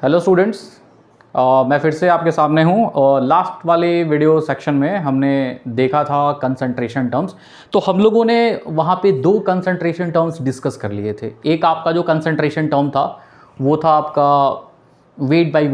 Hello students, मैं फिर से आपके सामने हूँ। लास्ट वाले वीडियो सेक्शन में हमने देखा था कंसंट्रेशन टर्म्स। तो हम लोगों ने वहाँ पे दो कंसंट्रेशन टर्म्स डिस्कस कर लिए थे। एक आपका जो कंसंट्रेशन टर्म था वो था आपका weight by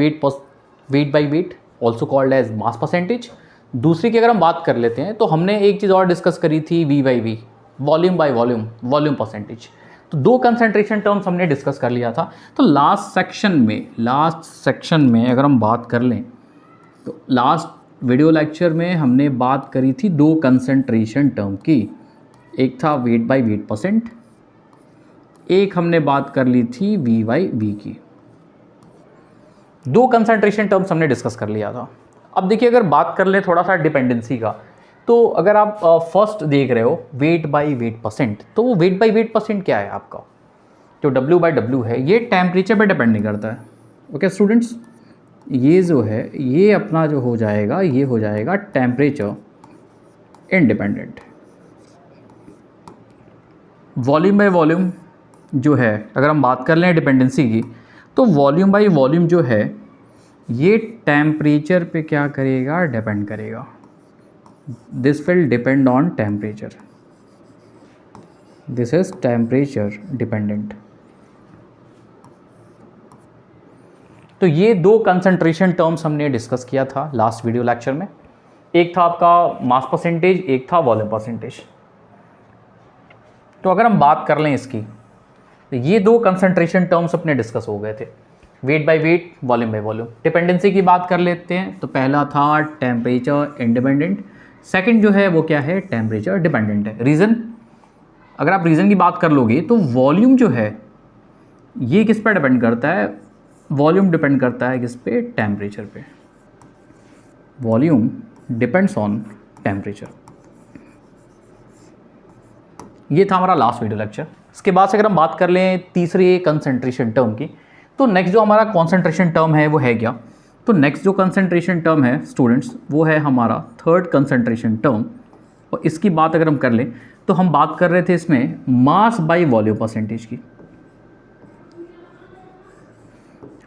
weight also called as mass percentage. दूसरी की अगर हम बात कर लेते हैं तो हमने एक चीज़ और डिस्कस करी थी, V by V, volume by volume percentage. तो दो कंसंट्रेशन टर्म्स हमने डिस्कस कर लिया था। तो लास्ट सेक्शन में अगर हम बात कर लें तो लास्ट वीडियो लेक्चर में हमने बात करी थी दो कंसंट्रेशन टर्म की। एक था वेट बाई वेट परसेंट, एक हमने बात कर ली थी वी बाई वी की। दो कंसंट्रेशन टर्म्स हमने डिस्कस कर लिया था। अब देखिए, अगर बात कर लें थोड़ा सा डिपेंडेंसी का, तो अगर आप फर्स्ट देख रहे हो वेट बाई वेट परसेंट, तो वो वेट बाई वेट परसेंट क्या है आपका, जो W बाई डब्ल्यू है, ये टेम्परेचर पे डिपेंड नहीं करता है। ओके स्टूडेंट्स, ये जो है ये अपना जो हो जाएगा, ये हो जाएगा temperature independent. Volume by volume जो है, अगर हम बात कर लें डिपेंडेंसी की, तो वॉल्यूम बाई वॉल्यूम जो है ये टेम्परेचर पे क्या करेगा, डिपेंड करेगा। This will depend on temperature, this is temperature dependent. तो ये दो कंसंट्रेशन टर्म्स हमने डिस्कस किया था लास्ट वीडियो लेक्चर में। एक था आपका मास परसेंटेज, एक था वॉल्यूम परसेंटेज। तो अगर हम बात कर लें इसकी, तो ये दो कंसंट्रेशन टर्म्स अपने डिस्कस हो गए थे, wait by wait, volume by volume. Dependency की बात कर लेते हैं, तो पहला था टेम्परेचर इंडिपेंडेंट, सेकंड जो है वो क्या है, टेम्परेचर डिपेंडेंट है। रीज़न, अगर आप रीज़न की बात कर लोगे तो वॉल्यूम जो है ये किस पर डिपेंड करता है, वॉल्यूम डिपेंड करता है किस पे, टेम्परेचर पे। Volume depends on temperature. ये था हमारा लास्ट वीडियो लेक्चर। इसके बाद से अगर हम बात कर लें तीसरे कंसंट्रेशन टर्म की, तो नेक्स्ट जो हमारा कंसंट्रेशन टर्म है वो है क्या, तो नेक्स्ट जो कंसंट्रेशन टर्म है स्टूडेंट्स वो है हमारा थर्ड कंसंट्रेशन टर्म। और इसकी बात अगर हम कर लें तो हम बात कर रहे थे इसमें मास बाई वॉल्यूम परसेंटेज की।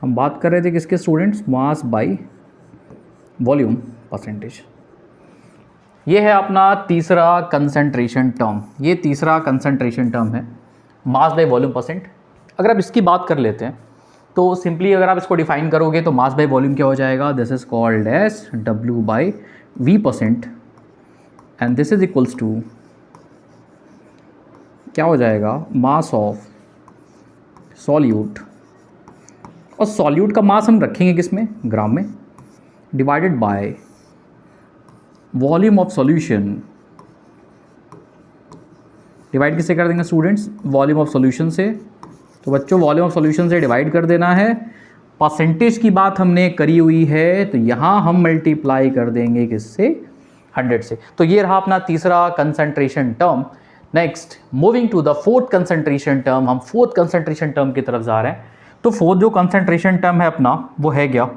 हम बात कर रहे थे किसके students, mass by volume percentage. ये है अपना तीसरा कंसंट्रेशन टर्म, ये तीसरा कंसंट्रेशन टर्म है मास बाई वॉल्यूम परसेंट। अगर आप इसकी बात कर लेते हैं तो सिंपली अगर आप इसको डिफाइन करोगे तो मास बाई वॉल्यूम क्या हो जाएगा, this is called as W by V percent, and this is equals to क्या हो जाएगा, मास ऑफ सॉल्यूट। और सॉल्यूट का मास हम रखेंगे किस में, ग्राम में, divided by volume of solution. Divide किससे कर देंगे स्टूडेंट्स, वॉल्यूम ऑफ सॉल्यूशन से। तो बच्चों वॉल्यूम ऑफ सॉल्यूशन से डिवाइड कर देना है। परसेंटेज की बात हमने करी हुई है तो यहाँ हम मल्टीप्लाई कर देंगे किससे, 100 से। तो ये रहा अपना तीसरा concentration term. Next moving to the fourth concentration term, हम फोर्थ कंसंट्रेशन टर्म की तरफ जा रहे हैं। तो फोर्थ जो कंसंट्रेशन टर्म है अपना वो है क्या,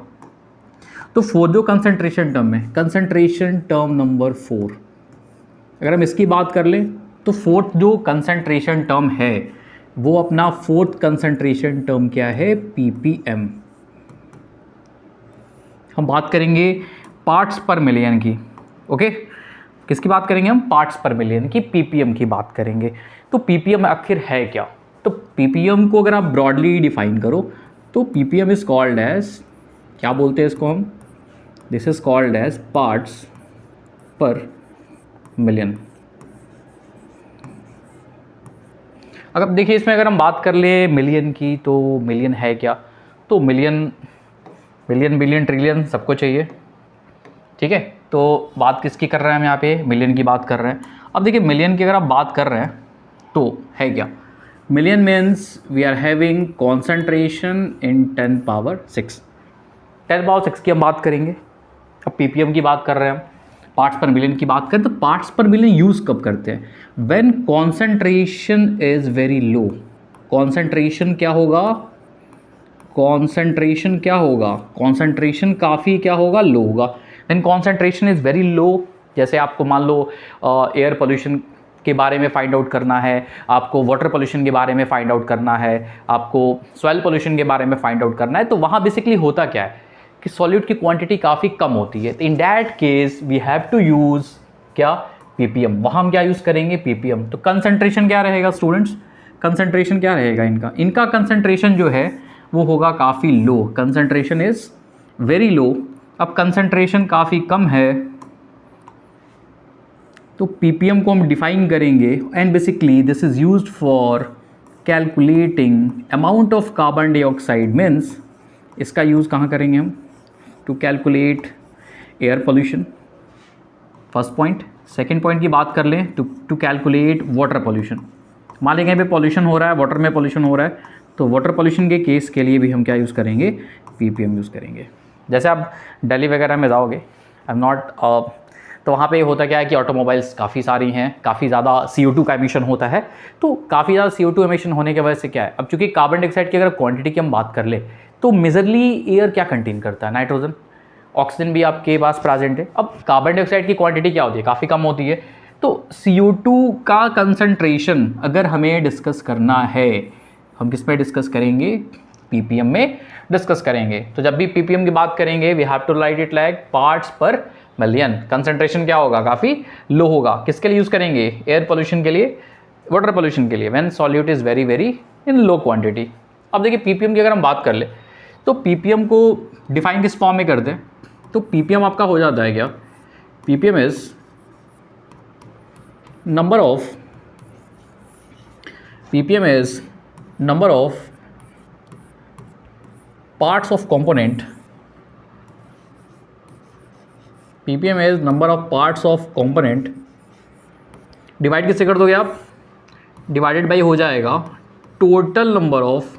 तो फोर्थ जो कंसंट्रेशन टर्म है, कंसंट्रेशन टर्म नंबर 4, अगर हम इसकी बात कर लें तो फोर्थ जो कंसंट्रेशन टर्म है वो अपना फोर्थ कंसंट्रेशन टर्म क्या है, ppm। हम बात करेंगे पार्ट्स पर मिलियन की। ओके, किसकी बात करेंगे हम, पार्ट्स पर मिलियन की, ppm की बात करेंगे। तो ppm आखिर है क्या, तो ppm को अगर आप ब्रॉडली डिफाइन करो तो ppm इज कॉल्ड एज, क्या बोलते हैं इसको हम, this is called as parts per million. अगर देखिए इसमें अगर हम बात कर ले मिलियन की, तो मिलियन है क्या, तो मिलियन बिलियन ट्रिलियन सबको चाहिए, ठीक है। तो बात किसकी कर रहे हैं हम यहाँ पे, मिलियन की बात कर रहे हैं। अब देखिए मिलियन की अगर आप बात कर रहे हैं तो है क्या, million means we are having concentration in 10 power 6, 10 power 6 की हम बात करेंगे। अब ppm की बात कर रहे हैं हम, पार्ट्स पर मिलियन की बात करें तो पार्ट्स पर मिलियन यूज़ कब करते हैं, when concentration is very low. Concentration क्या होगा, कॉन्सेंट्रेशन क्या होगा, कॉन्सेंट्रेशन काफ़ी क्या होगा, लो होगा। When concentration is very low, जैसे आपको मान लो एयर पोल्यूशन के बारे में फाइंड आउट करना है, आपको वाटर पोल्यूशन के बारे में फाइंड आउट करना है, आपको सॉइल पोल्यूशन के बारे में फाइंड आउट करना है, तो वहाँ बेसिकली होता क्या है कि सॉल्यूट की क्वांटिटी काफ़ी कम होती है। तो in that case we have to use क्या, पीपीएम। वहाँ हम क्या यूज़ करेंगे, पीपीएम। तो कंसंट्रेशन क्या रहेगा स्टूडेंट्स, कंसंट्रेशन क्या रहेगा इनका कंसंट्रेशन जो है वो होगा काफ़ी लो, कंसंट्रेशन इज़ वेरी लो। अब कंसंट्रेशन काफ़ी कम है तो पीपीएम को हम डिफाइन करेंगे and basically this is used for calculating amount of carbon dioxide. Means इसका यूज़ कहाँ करेंगे हम, to calculate air pollution, first point. Second point की बात कर लें टू कैलकुलेट वाटर पोल्यूशन। मान लें कहीं पे पॉल्यूशन हो रहा है, वाटर में पॉल्यूशन हो रहा है, तो वाटर पोल्यूशन के केस के लिए भी हम क्या यूज़ करेंगे, पीपीएम यूज़ करेंगे। जैसे आप दिल्ली वगैरह में जाओगे, आई एम नॉट, तो वहाँ पे होता क्या है कि ऑटोमोबाइल्स काफ़ी सारी हैं, काफ़ी ज़्यादा CO2 का एमिशन होता है। तो काफ़ी ज़्यादा CO2 एमिशन होने की वजह से क्या है, अब चूँकि कार्बन डाइऑक्साइड की अगर क्वांटिटी की हम बात कर ले तो मेजरली एयर क्या कंटेन करता है, नाइट्रोजन, ऑक्सीजन भी आपके पास प्रेजेंट है। अब कार्बन डाइऑक्साइड की क्वांटिटी क्या होती है, काफ़ी कम होती है। तो CO2 का कंसंट्रेशन अगर हमें डिस्कस करना है, हम किस पे डिस्कस करेंगे, पीपीएम में डिस्कस करेंगे। तो जब भी पीपीएम की बात करेंगे we have to write it like parts per million. Concentration क्या होगा, काफ़ी लो होगा। किसके लिए यूज़ करेंगे, एयर पोल्यूशन के लिए, वाटर पोल्यूशन के लिए, when solute is very very in low quantity. अब देखिए पीपीएम की अगर हम बात कर ले तो पीपीएम को डिफाइन किस फॉर्म में करते हैं, तो पीपीएम आपका हो जाता है क्या, ppm is number of, ppm is number of parts of component, ppm is number of parts of component, divide किससे कर दोगे आप, डिवाइडेड बाई हो जाएगा total number of,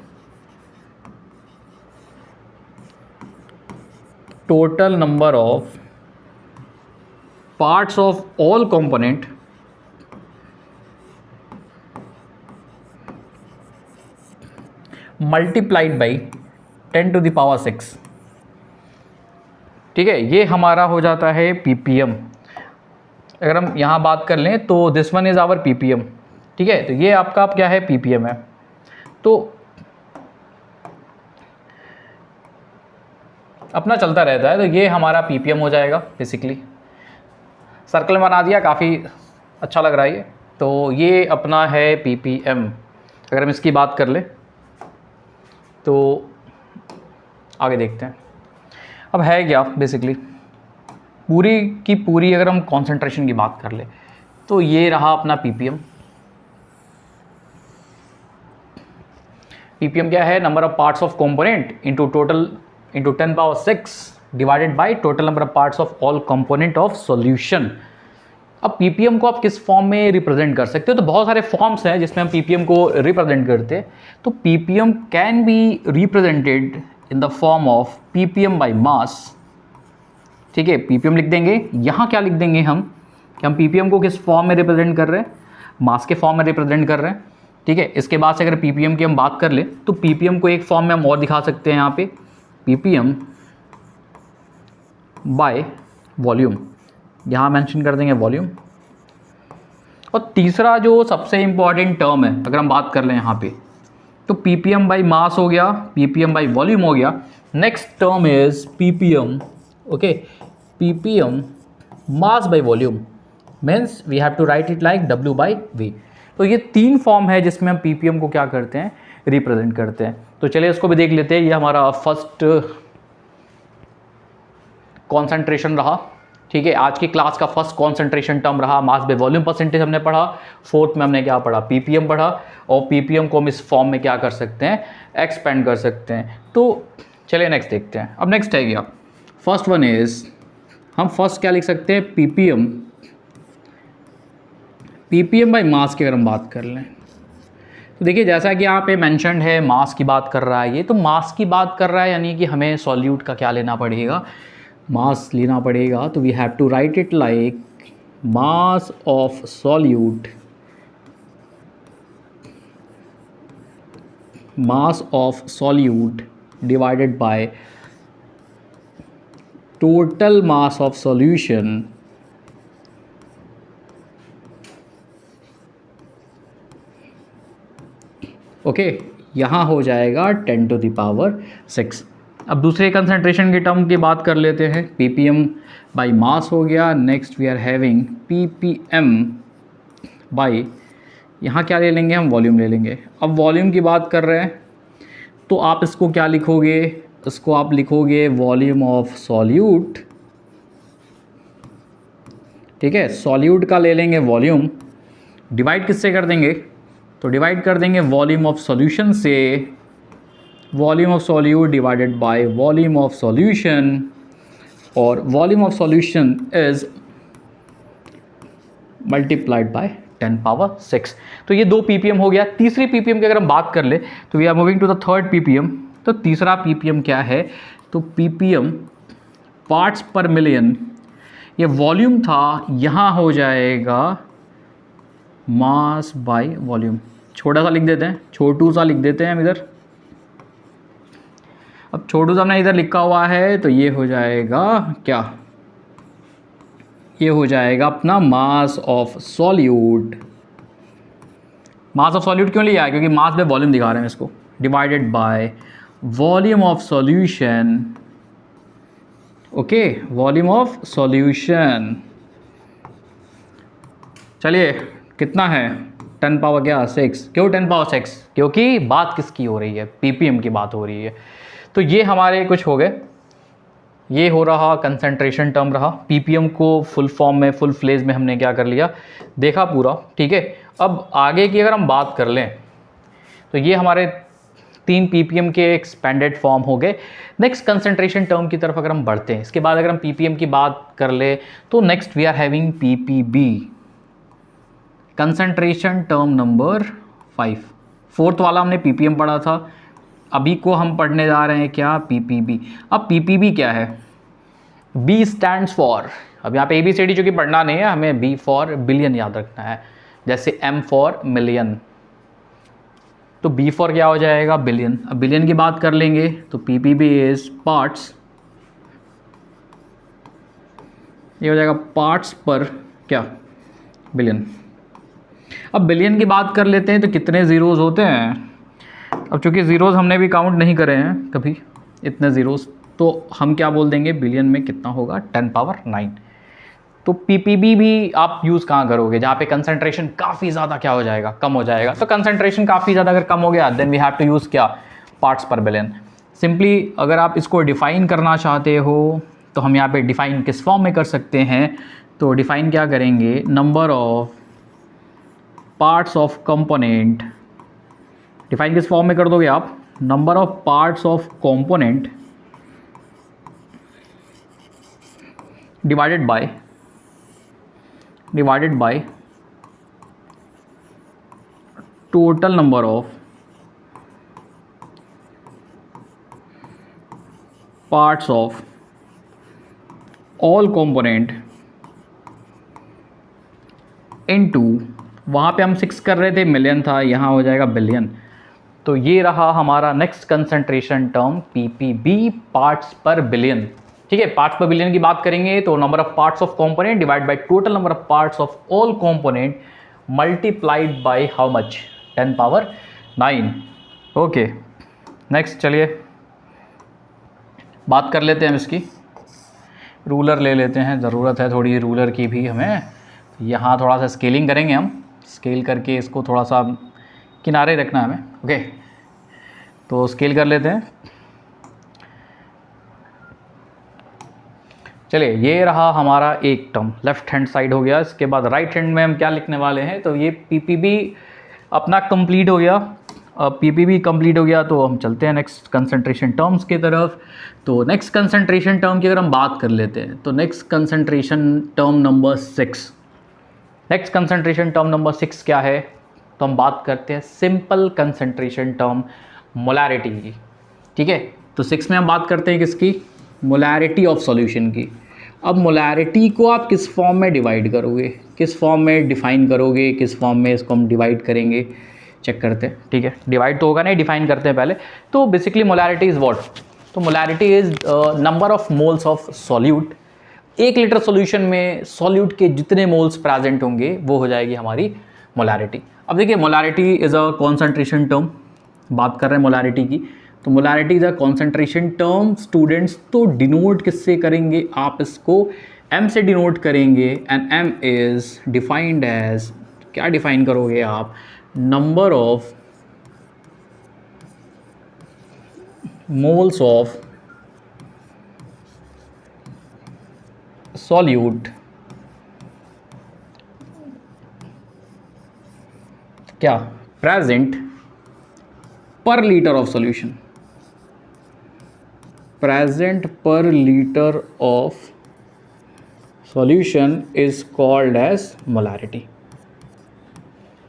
total number of parts of all component multiplied by 10 to the power 6। ठीक है, ये हमारा हो जाता है पीपीएम। अगर हम यहाँ बात कर लें तो this one is our PPM. ठीक है, तो ये आपका क्या है, पीपीएम है। तो अपना चलता रहता है, तो ये हमारा पीपीएम हो जाएगा। बेसिकली सर्कल बना दिया, काफ़ी अच्छा लग रहा है ये। तो ये अपना है पीपीएम। अगर हम इसकी बात कर ले तो आगे देखते हैं। अब है क्या, बेसिकली पूरी की पूरी अगर हम कंसंट्रेशन की बात कर ले तो ये रहा अपना पीपीएम। पीपीएम क्या है, number of parts of component into total into 10 power 6 divided by total number of parts of all component of solution. अब पीपीएम को आप किस फॉर्म में रिप्रेजेंट कर सकते हो, तो बहुत सारे फॉर्म्स हैं जिसमें हम पीपीएम को रिप्रेजेंट करते हैं। तो ppm can be represented in the form of ppm by mass. ठीक है, पीपीएम लिख देंगे। यहाँ क्या लिख देंगे हम कि हम पीपीएम को किस फॉर्म में रिप्रेजेंट कर रहे हैं, मास के फॉर्म में रिप्रेजेंट कर रहे हैं। ठीक है, इसके बाद से अगर पीपीएम की हम बात कर ले तो पीपीएम को एक फॉर्म में हम और दिखा सकते हैं यहाँ पे, पीपीएम बाय वॉल्यूम, यहाँ मेंशन कर देंगे वॉल्यूम। और तीसरा जो सबसे इंपॉर्टेंट टर्म है अगर हम बात कर लें यहाँ पे, तो पीपीएम बाय मास हो गया, पीपीएम बाय वॉल्यूम हो गया। Next term is PPM, okay, PPM mass by volume, means we have to write it like W by V। तो ये तीन फॉर्म है जिसमें हम पीपीएम को क्या करते हैं, रिप्रेजेंट करते हैं। तो चलिए इसको भी देख लेते हैं। ये हमारा फर्स्ट कॉन्सेंट्रेशन रहा। ठीक है, आज की क्लास का फर्स्ट कॉन्सेंट्रेशन टर्म रहा मास बाय वॉल्यूम परसेंटेज हमने पढ़ा। फोर्थ में हमने क्या पढ़ा, पीपीएम पढ़ा। और पीपीएम को हम इस फॉर्म में क्या कर सकते हैं, एक्सपेंड कर सकते हैं। तो चलिए नेक्स्ट देखते हैं। अब नेक्स्ट है क्या, फर्स्ट वन इज, हम फर्स्ट क्या लिख सकते हैं, पीपीएम, पीपीएम बाय मास की अगर हम बात कर लें तो देखिए जैसा कि यहाँ पे मेंशन्ड है मास की बात कर रहा है ये, तो मास की बात कर रहा है यानी कि हमें सॉल्यूट का क्या लेना पड़ेगा, मास लेना पड़ेगा। तो we have to write it like mass of solute, mass of solute divided by total mass of solution okay, यहाँ हो जाएगा 10⁻⁶। अब दूसरे कंसंट्रेशन की टर्म की बात कर लेते हैं। ppm बाई मास हो गया। Next we are having ppm by, यहाँ क्या ले लेंगे हम, वॉल्यूम ले लेंगे। अब वॉल्यूम की बात कर रहे हैं तो आप इसको क्या लिखोगे, इसको आप लिखोगे वॉल्यूम ऑफ सॉल्यूट। ठीक है, सॉल्यूट का ले लेंगे वॉल्यूम, डिवाइड किससे कर देंगे, तो डिवाइड कर देंगे वॉल्यूम ऑफ सॉल्यूशन से, volume of solute divided by volume of solution, और volume of solution is multiplied by 10⁻⁶। तो ये 2 ppm हो गया। तीसरी ppm की अगर हम बात कर ले तो we are moving to the third ppm। तो तीसरा ppm क्या है, तो ppm पार्ट्स पर मिलियन, ये वॉल्यूम था, यहाँ हो जाएगा मास बाय वॉल्यूम। छोटा सा लिख देते हैं, छोटू सा लिख देते हैं हम इधर। अब छोटू सा हमने इधर लिखा हुआ है तो ये हो जाएगा क्या, ये हो जाएगा अपना मास of solute. Mass of solute क्यों लिया है, क्योंकि मास पे वॉल्यूम दिखा रहे हैं इसको, divided by volume of solution. Okay, volume of solution. चलिए कितना है, 10⁻⁶। क्यों 10⁻⁶, क्योंकि बात किसकी हो रही है, ppm की बात हो रही है। तो ये हमारे कुछ हो गए, ये हो रहा कंसंट्रेशन टर्म रहा। ppm को फुल फॉर्म में, फुल फ्लेज में हमने क्या कर लिया, देखा पूरा। ठीक है, अब आगे की अगर हम बात कर लें तो ये हमारे 3 ppm के एक्सपेंडेड फॉर्म हो गए। नेक्स्ट कंसंट्रेशन टर्म की तरफ अगर हम बढ़ते हैं, इसके बाद अगर हम ppm की बात कर ले तो next we are having ppb, concentration term number 5। Fourth वाला हमने ppm पढ़ा था, अभी को हम पढ़ने जा रहे हैं क्या, ppb। अब ppb क्या है, b स्टैंड्स फॉर, अब यहाँ पे ABCD जो कि पढ़ना नहीं है, हमें b फॉर बिलियन याद रखना है, जैसे m फॉर मिलियन। तो b फॉर क्या हो जाएगा, बिलियन। अब बिलियन की बात कर लेंगे तो ppb इज पार्ट्स, ये हो जाएगा पार्ट्स पर क्या, बिलियन। अब बिलियन की बात कर लेते हैं तो कितने ज़ीरोज़ होते हैं। अब चूंकि ज़ीरोज़ हमने भी काउंट नहीं करे हैं कभी इतने ज़ीरोज़, तो हम क्या बोल देंगे, बिलियन में कितना होगा, 10⁻⁹। तो ppb भी आप यूज़ कहाँ करोगे, जहाँ पे कंसंट्रेशन काफ़ी ज़्यादा क्या हो जाएगा, कम हो जाएगा। तो कंसंट्रेशन काफ़ी ज़्यादा अगर कम हो गया then we have to use क्या, पार्ट्स पर बिलियन। सिंपली अगर आप इसको डिफ़ाइन करना चाहते हो तो हम यहाँ पे डिफ़ाइन किस फॉर्म में कर सकते हैं, तो डिफ़ाइन क्या करेंगे, number of parts of component. Define किस फॉर्म में कर दोगे आप, number of parts of component divided by total number of parts of all component into, वहाँ पे हम 6 कर रहे थे, मिलियन था, यहाँ हो जाएगा बिलियन। तो ये रहा हमारा next concentration term ppb, parts per billion. ठीक है, पार्ट्स पर बिलियन की बात करेंगे तो number of parts of component divide by total number of parts of all component multiplied by how much, 10⁻⁹। Okay, next चलिए बात कर लेते हैं हम इसकी। रूलर ले लेते हैं, ज़रूरत है थोड़ी रूलर की भी हमें। यहाँ थोड़ा सा स्केलिंग करेंगे हम, स्केल करके इसको थोड़ा सा किनारे रखना है हमें। ओके, तो स्केल कर लेते हैं। चलिए, ये रहा हमारा एक टर्म, लेफ्ट हैंड साइड हो गया। इसके बाद राइट हैंड में हम क्या लिखने वाले हैं, तो ये ppb अपना कंप्लीट हो गया। ppb कंप्लीट हो गया तो हम चलते हैं नेक्स्ट कंसंट्रेशन टर्म्स की तरफ। तो नेक्स्ट कंसंट्रेशन टर्म की अगर हम बात कर लेते हैं तो next concentration term number 6। Next concentration term number 6 क्या है, तो हम बात करते हैं सिंपल कंसंट्रेशन टर्म मोलैरिटी की। ठीक है, तो 6 में हम बात करते हैं किसकी, मोलैरिटी ऑफ सॉल्यूशन की। अब मोलैरिटी को आप किस फॉर्म में डिवाइड करोगे, किस फॉर्म में डिफाइन करोगे, किस फॉर्म में इसको हम डिवाइड करेंगे, चेक करते हैं। ठीक है, डिवाइड तो होगा नहीं, डिफाइन करते हैं पहले। तो बेसिकली मोलैरिटी इज़ व्हाट, तो molarity is number of moles of solute. 1 litre solution में सॉल्यूट के जितने मोल्स प्रेजेंट होंगे वो हो जाएगी हमारी मोलैरिटी। अब देखिए, molarity is a concentration term, बात कर रहे हैं मोलारिटी की, तो molarity is a concentration term students. तो डिनोट किससे करेंगे आप इसको, m से डिनोट करेंगे, and m is defined as, क्या डिफाइन करोगे आप, number of moles of solute, क्या, present per litre of solution, present per litre of solution is called as molarity.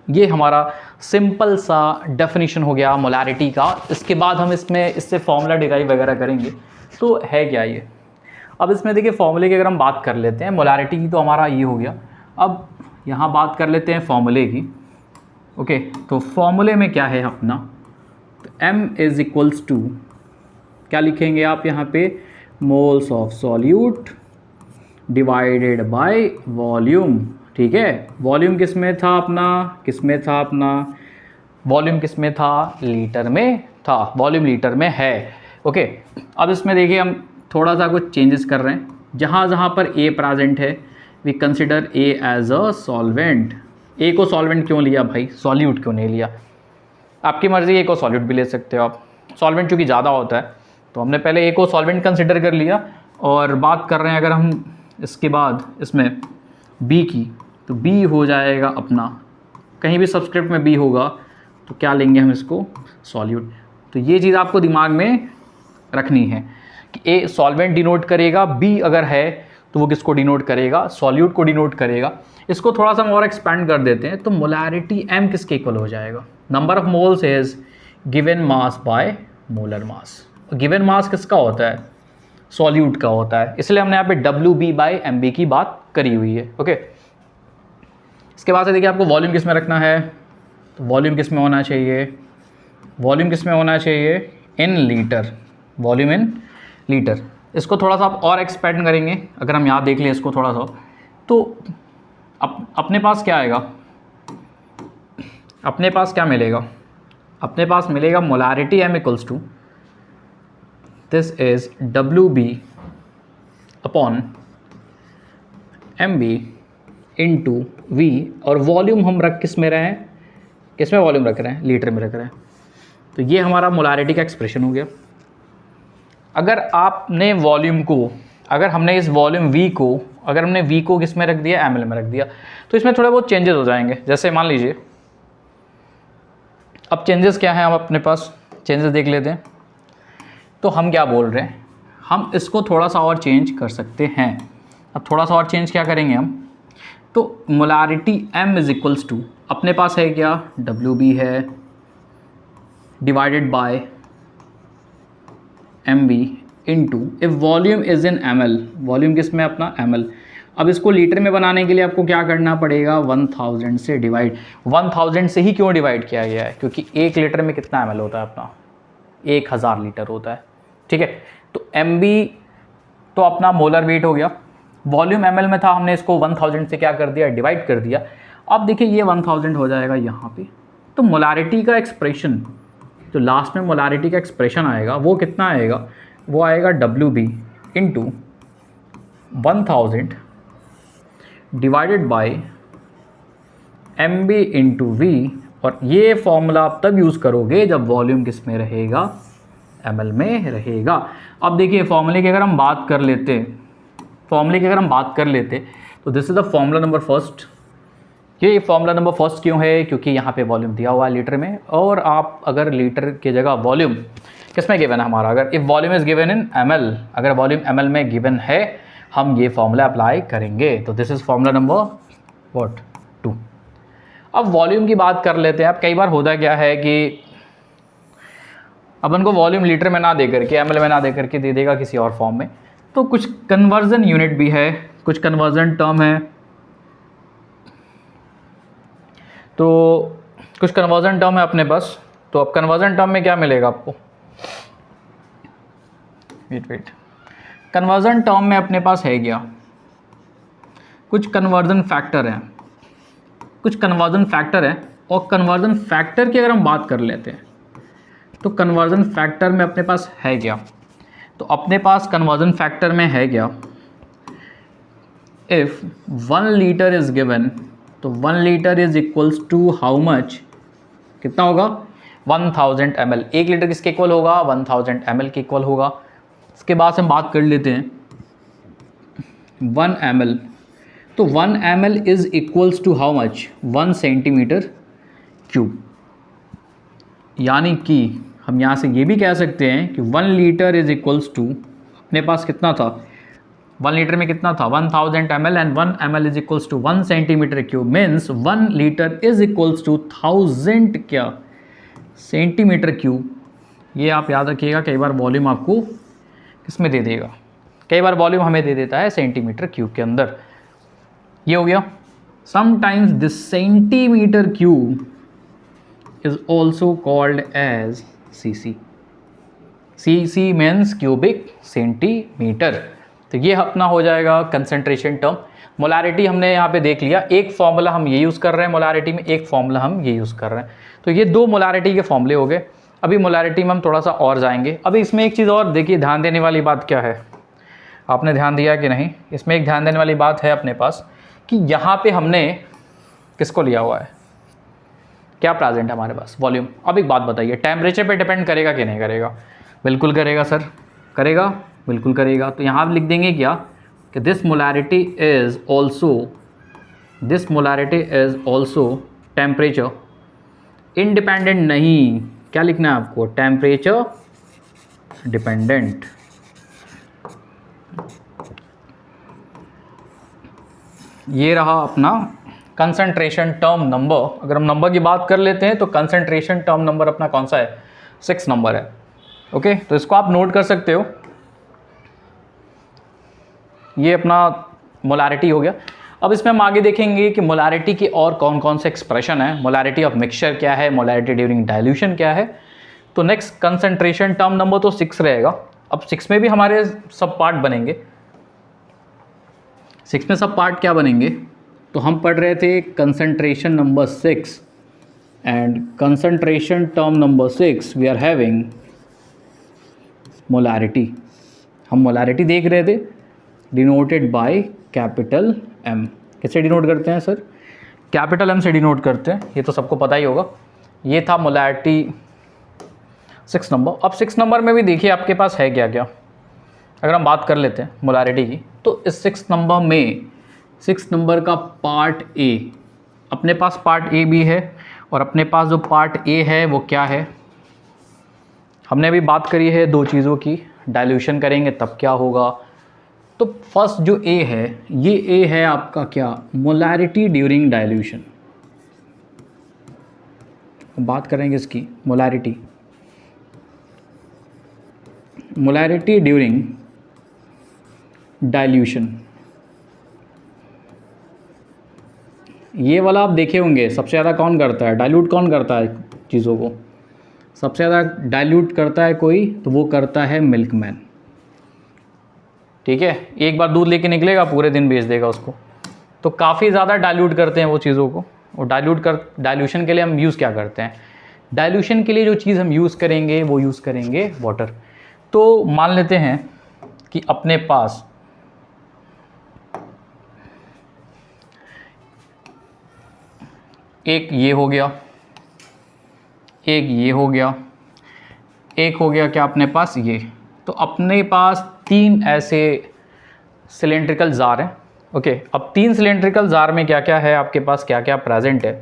ये हमारा सिंपल सा डेफिनेशन हो गया मोलारिटी का। इसके बाद हम इससे फॉर्मूला डिराइव वगैरह करेंगे। तो है क्या ये, अब इसमें देखिए फॉर्मूले की अगर हम बात कर लेते हैं, मोलारिटी की तो हमारा ये हो गया। अब यहाँ बात कर लेते हैं फॉर्मूले की। ओके, तो फॉर्मूले में क्या है अपना, तो m इज इक्वल्स टू, क्या लिखेंगे आप यहाँ पे, moles of solute divided by volume. ठीक है, वॉल्यूम किस में था अपना, वॉल्यूम किस में था, लीटर में था, वॉल्यूम लीटर में है। ओके, अब इसमें देखिए हम थोड़ा सा कुछ चेंजेस कर रहे हैं। जहाँ जहाँ पर a प्रेजेंट है we consider a as a solvent. a को सॉल्वेंट क्यों लिया भाई, सॉल्यूट क्यों नहीं लिया, आपकी मर्ज़ी, a को सॉल्यूट भी ले सकते हो आप, सॉल्वेंट चूँकि ज़्यादा होता है तो हमने पहले a को सॉल्वेंट कंसिडर कर लिया। और बात कर रहे हैं अगर हम इसके बाद इसमें b की, तो b हो जाएगा अपना, कहीं भी सबस्क्रिप्ट में b होगा तो क्या लेंगे हम इसको, सॉल्यूट। तो ये चीज़ आपको दिमाग में रखनी है कि a सॉल्वेंट डिनोट करेगा, b अगर है तो वो किसको डिनोट करेगा, सॉल्यूट को डिनोट करेगा। इसको थोड़ा सा हम और एक्सपेंड कर देते हैं, तो मोलारिटी m किसके इक्वल हो जाएगा, number of moles is given mass by molar mass. Given mass किसका होता है, सॉल्यूट का होता है, इसलिए हमने यहाँ पे WB/MB की बात करी हुई है। ओके, इसके बाद से देखिए आपको वॉल्यूम किस में रखना है, तो वॉल्यूम किस में होना चाहिए, in litre, volume in litre. इसको थोड़ा सा आप और एक्सपेंड करेंगे, अगर हम यहाँ देख लें इसको थोड़ा सा, तो अपने पास क्या आएगा, अपने पास क्या मिलेगा, अपने पास मिलेगा molarity m equals to, this is WB upon MB into V, और वॉल्यूम हम रख किस में रहे हैं, किस में वॉल्यूम रख रहे हैं, लीटर में रख रहे हैं। तो ये हमारा मोलारिटी का एक्सप्रेशन हो गया। अगर आपने वॉल्यूम को, अगर हमने इस वॉल्यूम V को, अगर हमने V को किस में रख दिया, ml में रख दिया, तो इसमें थोड़े बहुत चेंजेस हो जाएंगे। जैसे मान लीजिए, अब चेंजेस क्या हैं, हम अपने पास चेंजेस देख लेते हैं। तो हम क्या बोल रहे हैं, हम इसको थोड़ा सा और चेंज कर सकते हैं। अब थोड़ा सा और चेंज क्या करेंगे हम, तो molarity m is equals to, अपने पास है क्या, WB है divided by MB into, if volume is in ml, volume किस में अपना, ml। अब इसको लीटर में बनाने के लिए आपको क्या करना पड़ेगा, 1000 से डिवाइड। 1000 से ही क्यों डिवाइड किया गया है, क्योंकि 1 लीटर में कितना ml होता है अपना, 1000 लीटर होता है। ठीक है, तो MB तो अपना मोलर वेट हो गया, वॉल्यूम ml में था, हमने इसको 1000 से क्या कर दिया, डिवाइड कर दिया। अब देखिए ये 1000 हो जाएगा यहाँ पे, तो मोलारिटी का एक्सप्रेशन, जो लास्ट में मोलारिटी का एक्सप्रेशन आएगा वो कितना आएगा, वो आएगा WB into 1000 divided by MB into V। और ये फॉर्मूला आप तब यूज़ करोगे जब वॉल्यूम किस में रहेगा, ml में रहेगा। अब देखिए फॉर्मूले की अगर हम बात कर लेते, तो this is the formula number first. ये फॉर्मूला नंबर फर्स्ट क्यों है, क्योंकि यहाँ पे वॉल्यूम दिया हुआ है लीटर में, और आप अगर लीटर की जगह वॉल्यूम किस में गिवन है हमारा, अगर if volume is given in ml, अगर वॉल्यूम ml में गिवन है, हम ये फॉर्मूला अप्लाई करेंगे। तो दिस इज़ फॉर्मूला नंबर 2। अब वॉल्यूम की बात कर लेते हैं। अब कई बार होता क्या है कि अपन को वॉल्यूम लीटर में ना दे करके, ml में ना दे करके दे देगा किसी और फॉर्म में, तो कुछ कन्वर्जन यूनिट भी है, कुछ कन्वर्जन टर्म है। तो कुछ कन्वर्जन टर्म है अपने पास, तो अब कन्वर्जन टर्म में क्या मिलेगा आपको, वेट कन्वर्जन टर्म में अपने पास है क्या, कुछ कन्वर्जन फैक्टर हैं, और कन्वर्जन फैक्टर की अगर हम बात कर लेते हैं, तो कन्वर्जन फैक्टर में अपने पास है क्या? तो अपने पास कन्वर्जन फैक्टर में है क्या? इफ 1 लीटर इज गिवन, तो 1 litre is equals to how much, कितना होगा? 1000 ml। 1 लीटर किसके इक्वल होगा? 1000 ml के इक्वल होगा। इसके बाद हम बात कर लेते हैं 1 ml, तो 1 ml is equals to how much? 1 centimetre cube. यानी कि हम यहाँ से ये भी कह सकते हैं कि 1 लीटर इज इक्वल्स टू, अपने पास कितना था? 1 लीटर में कितना था? 1000 ml and 1 ml is equals to 1 centimetre cube, means 1 litre is equals to 1000 क्या? Centimetre cube. ये आप याद रखिएगा, कई बार वॉल्यूम आपको किसमें दे देगा, कई बार वॉल्यूम हमें दे देता है सेंटीमीटर क्यूब के अंदर। ये हो गया। Sometimes this centimetre cube is also called as cc। cc means cubic centimetre. तो ये अपना हो जाएगा कंसंट्रेशन टर्म। मोलारिटी हमने यहाँ पे देख लिया, एक फॉर्मूला हम ये यूज़ कर रहे हैं मोलारिटी में, एक फॉर्मूला हम ये यूज़ कर रहे हैं। तो ये 2 मोलारिटी के फॉर्मूले हो गए। अभी मोलारिटी में हम थोड़ा सा और जाएंगे। अभी इसमें एक चीज़ और देखिए, ध्यान देने वाली बात क्या है, आपने ध्यान दिया कि नहीं? इसमें एक ध्यान देने वाली बात है अपने पास कि यहाँ पे हमने किसको लिया हुआ है, क्या प्रेजेंट है हमारे पास? वॉल्यूम। अब एक बात बताइए, टेम्परेचर पे डिपेंड करेगा कि नहीं करेगा? बिल्कुल करेगा सर, करेगा, बिल्कुल करेगा। तो यहाँ आप लिख देंगे क्या कि this molarity is also temperature independent नहीं, क्या लिखना है आपको? Temperature dependent. ये रहा अपना कंसंट्रेशन टर्म नंबर। अगर हम नंबर की बात कर लेते हैं तो कंसंट्रेशन टर्म नंबर अपना कौन सा है? 6 नंबर है। ओके, तो इसको आप नोट कर सकते हो। ये अपना मोलारिटी हो गया। अब इसमें हम आगे देखेंगे कि मोलारिटी के और कौन कौन से एक्सप्रेशन है। मोलारिटी ऑफ मिक्सचर क्या है, मोलारिटी ड्यूरिंग डाइल्यूशन क्या है। तो नेक्स्ट कंसंट्रेशन टर्म नंबर तो 6 रहेगा। अब 6 में भी हमारे सब पार्ट बनेंगे। 6 में सब पार्ट क्या बनेंगे? तो हम पढ़ रहे थे concentration number 6 and concentration term number 6 we are having molarity. हम मोलारिटी देख रहे थे, डिनोटेड बाय कैपिटल M। किससे डिनोट करते हैं सर? कैपिटल M से डिनोट करते हैं, ये तो सबको पता ही होगा। ये था मोलारिटी 6 नंबर। अब 6 नंबर में भी देखिए आपके पास है क्या क्या। अगर हम बात कर लेते हैं मोलारिटी की, तो इस 6 नंबर में 6 नंबर का पार्ट A, अपने पास पार्ट A भी है, और अपने पास जो पार्ट A है वो क्या है? हमने अभी बात करी है 2 चीज़ों की, डाइल्यूशन करेंगे तब क्या होगा। तो फर्स्ट जो A है, ये A है आपका क्या? Molarity during dilution. बात करेंगे इसकी मोलारिटी ड्यूरिंग डाइल्यूशन। ये वाला आप देखे होंगे, सबसे ज़्यादा कौन करता है डाइल्यूट? कौन करता है चीज़ों को? सबसे ज़्यादा डाइल्यूट करता है कोई, तो वो करता है मिल्कमैन। ठीक है, एक बार दूध लेके निकलेगा, पूरे दिन बेच देगा उसको। तो काफ़ी ज़्यादा डाइल्यूट करते हैं वो चीज़ों को। और डाइल्यूशन के लिए हम यूज़ क्या करते हैं? डाइल्यूशन के लिए जो चीज़ हम यूज़ करेंगे वो यूज़ करेंगे वाटर। तो मान लेते हैं कि अपने पास एक ये हो गया, एक ये हो गया, एक हो गया क्या अपने पास ये। तो अपने पास 3 ऐसे सिलेंड्रिकल जार हैं। ओके, अब 3 सिलेंड्रिकल जार में क्या क्या है आपके पास, क्या क्या प्रेजेंट है?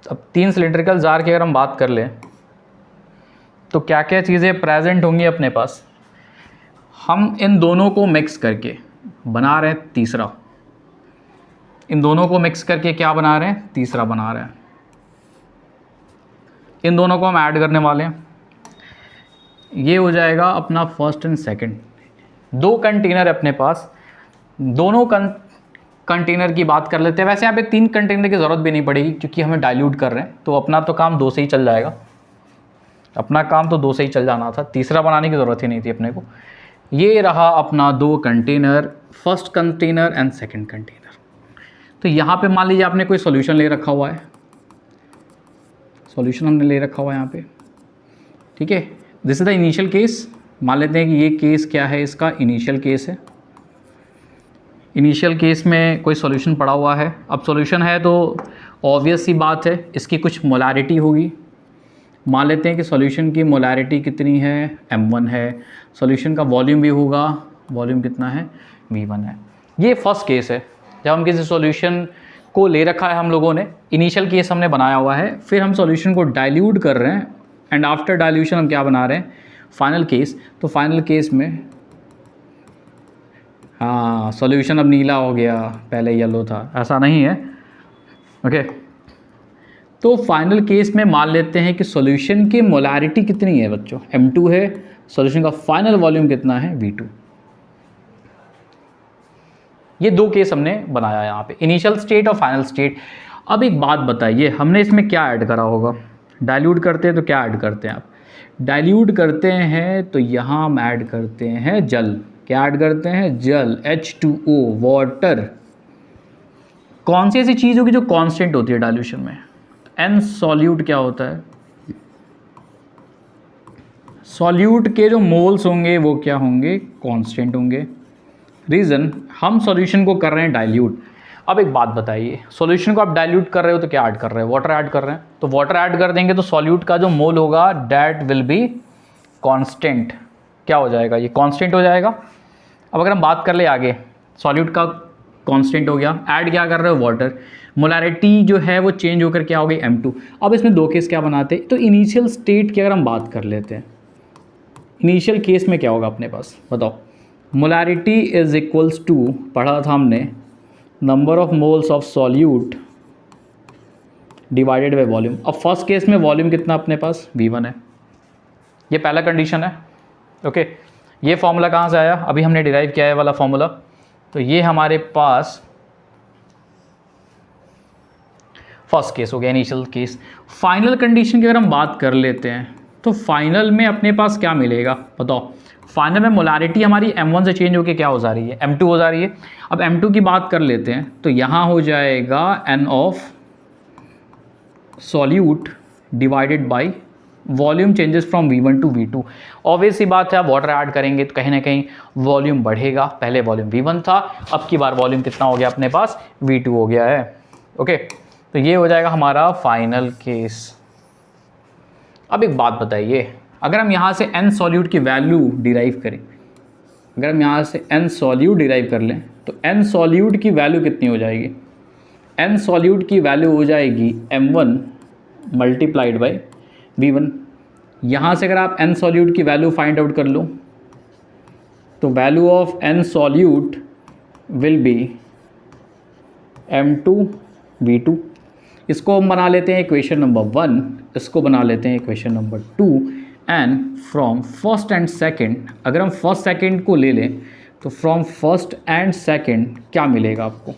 अब 3 सिलेंड्रिकल जार की अगर हम बात कर लें तो क्या क्या चीज़ें प्रेजेंट होंगी अपने पास? हम इन दोनों को मिक्स करके बना रहे हैं तीसरा। इन दोनों को मिक्स करके क्या बना रहे हैं? तीसरा बना रहे हैं। इन दोनों को हम ऐड करने वाले हैं, ये हो जाएगा अपना फर्स्ट एंड सेकंड। 2 कंटेनर अपने पास, दोनों कंटेनर की बात कर लेते हैं। वैसे यहाँ पे 3 कंटेनर की ज़रूरत भी नहीं पड़ेगी क्योंकि हमें डाइल्यूट कर रहे हैं, तो अपना तो काम 2 से ही चल जाएगा। अपना काम तो 2 से ही चल जाना था, तीसरा बनाने की ज़रूरत ही नहीं थी अपने को। ये रहा अपना 2 container, first container and second container. तो यहाँ पे मान लीजिए आपने कोई सॉल्यूशन ले रखा हुआ है, सॉल्यूशन हमने ले रखा हुआ है यहाँ पे, ठीक है। This is the initial case, मान लेते हैं कि ये केस क्या है, इसका इनिशियल केस है। इनिशियल केस में कोई सॉल्यूशन पड़ा हुआ है। अब सॉल्यूशन है तो ऑब्वियस सी बात है, इसकी कुछ मोलारिटी होगी। मान लेते हैं कि सॉल्यूशन की मोलारिटी कितनी है, m1 है। सॉल्यूशन का वॉल्यूम भी होगा, वॉल्यूम कितना है, v1 है। ये फर्स्ट केस है जब हम किसी सॉल्यूशन को ले रखा है हम लोगों ने, इनिशियल केस हमने बनाया हुआ है, फिर हम सॉल्यूशन को डाइल्यूट कर रहे हैं एंड आफ्टर डाइल्यूशन हम क्या बना रहे हैं, फाइनल केस। तो फाइनल केस में हाँ सॉल्यूशन अब नीला हो गया, पहले येलो था, ऐसा नहीं है, ओके। तो फाइनल केस में मान लेते हैं कि सॉल्यूशन की मोलारिटी कितनी है बच्चों, m2 है। सॉल्यूशन का फाइनल वॉल्यूम कितना है, v2। ये दो केस हमने बनाया यहाँ पे, इनिशियल स्टेट और फाइनल स्टेट। अब एक बात बताइए, हमने इसमें क्या ऐड करा होगा, डाइल्यूट करते हैं तो क्या ऐड करते हैं आप, डाइल्यूट करते हैं तो यहाँ हम ऐड करते हैं जल। क्या ऐड करते हैं, जल, H2O, वाटर। कौन सी ऐसी चीज़ होगी जो कांस्टेंट होती है डाइल्यूशन में, एन सॉल्यूट क्या होता है, सॉल्यूट के जो मोल्स होंगे वो क्या होंगे, कांस्टेंट होंगे। रीज़न, हम सॉल्यूशन को कर रहे हैं डाइल्यूट। अब एक बात बताइए, सॉल्यूशन को आप डाइल्यूट कर रहे हो तो क्या ऐड कर रहे हैं, वाटर ऐड कर रहे हैं। तो वाटर ऐड कर देंगे तो सॉल्यूट का जो मोल होगा दैट विल बी कांस्टेंट। क्या हो जाएगा, ये कांस्टेंट हो जाएगा। अब अगर हम बात कर ले आगे, सॉल्यूट का कांस्टेंट हो गया, ऐड क्या कर रहे हो, वाटर। मोलारिटी जो है वो चेंज होकर क्या हो गई, m2। अब इसमें दो केस क्या बनाते हैं, तो इनिशियल स्टेट की अगर हम बात कर लेते हैं, इनिशियल केस में क्या होगा अपने पास, बताओ। मोलारिटी इज इक्वल्स टू, पढ़ा था हमने, number of moles of solute divided by volume. अब फर्स्ट केस में वॉल्यूम कितना अपने पास, v1 है। ये पहला कंडीशन है, ओके। ये फॉर्मूला कहाँ से आया, अभी हमने डिराइव किया है वाला फॉर्मूला। तो ये हमारे पास फर्स्ट केस हो गया, इनिशियल केस। फाइनल कंडीशन की अगर हम बात कर लेते हैं तो फाइनल में अपने पास क्या मिलेगा, बताओ। फाइनल में मोलारिटी हमारी m1 से चेंज होकर क्या हो जा रही है, m2 हो जा रही है। अब m2 की बात कर लेते हैं तो यहाँ हो जाएगा n of solute divided by volume changes from v1 to v2। Obvious सी बात है, आप वाटर ऐड करेंगे तो कहीं ना कहीं वॉल्यूम बढ़ेगा। पहले वॉल्यूम v1 था, अब की बार वॉल्यूम कितना हो गया अपने पास, v2 हो गया है, ओके। तो ये हो जाएगा हमारा फाइनल केस। अब एक बात बताइए, अगर हम यहाँ से n सॉल्यूट की वैल्यू डिराइव करें, अगर हम यहाँ से n सॉल्यूट डिराइव कर लें तो n सॉल्यूट की वैल्यू कितनी हो जाएगी, n सॉल्यूट की वैल्यू हो जाएगी m1 मल्टीप्लाइड बाई v1। यहाँ से अगर आप n सॉल्यूट की वैल्यू फाइंड आउट कर लो तो value of n solute will be m2 v2। इसको हम बना लेते हैं इक्वेशन नंबर 1, इसको बना लेते हैं equation number 2। And from first and second, अगर हम फर्स्ट सेकंड को ले लें तो फ्रॉम फर्स्ट एंड सेकंड क्या मिलेगा आपको,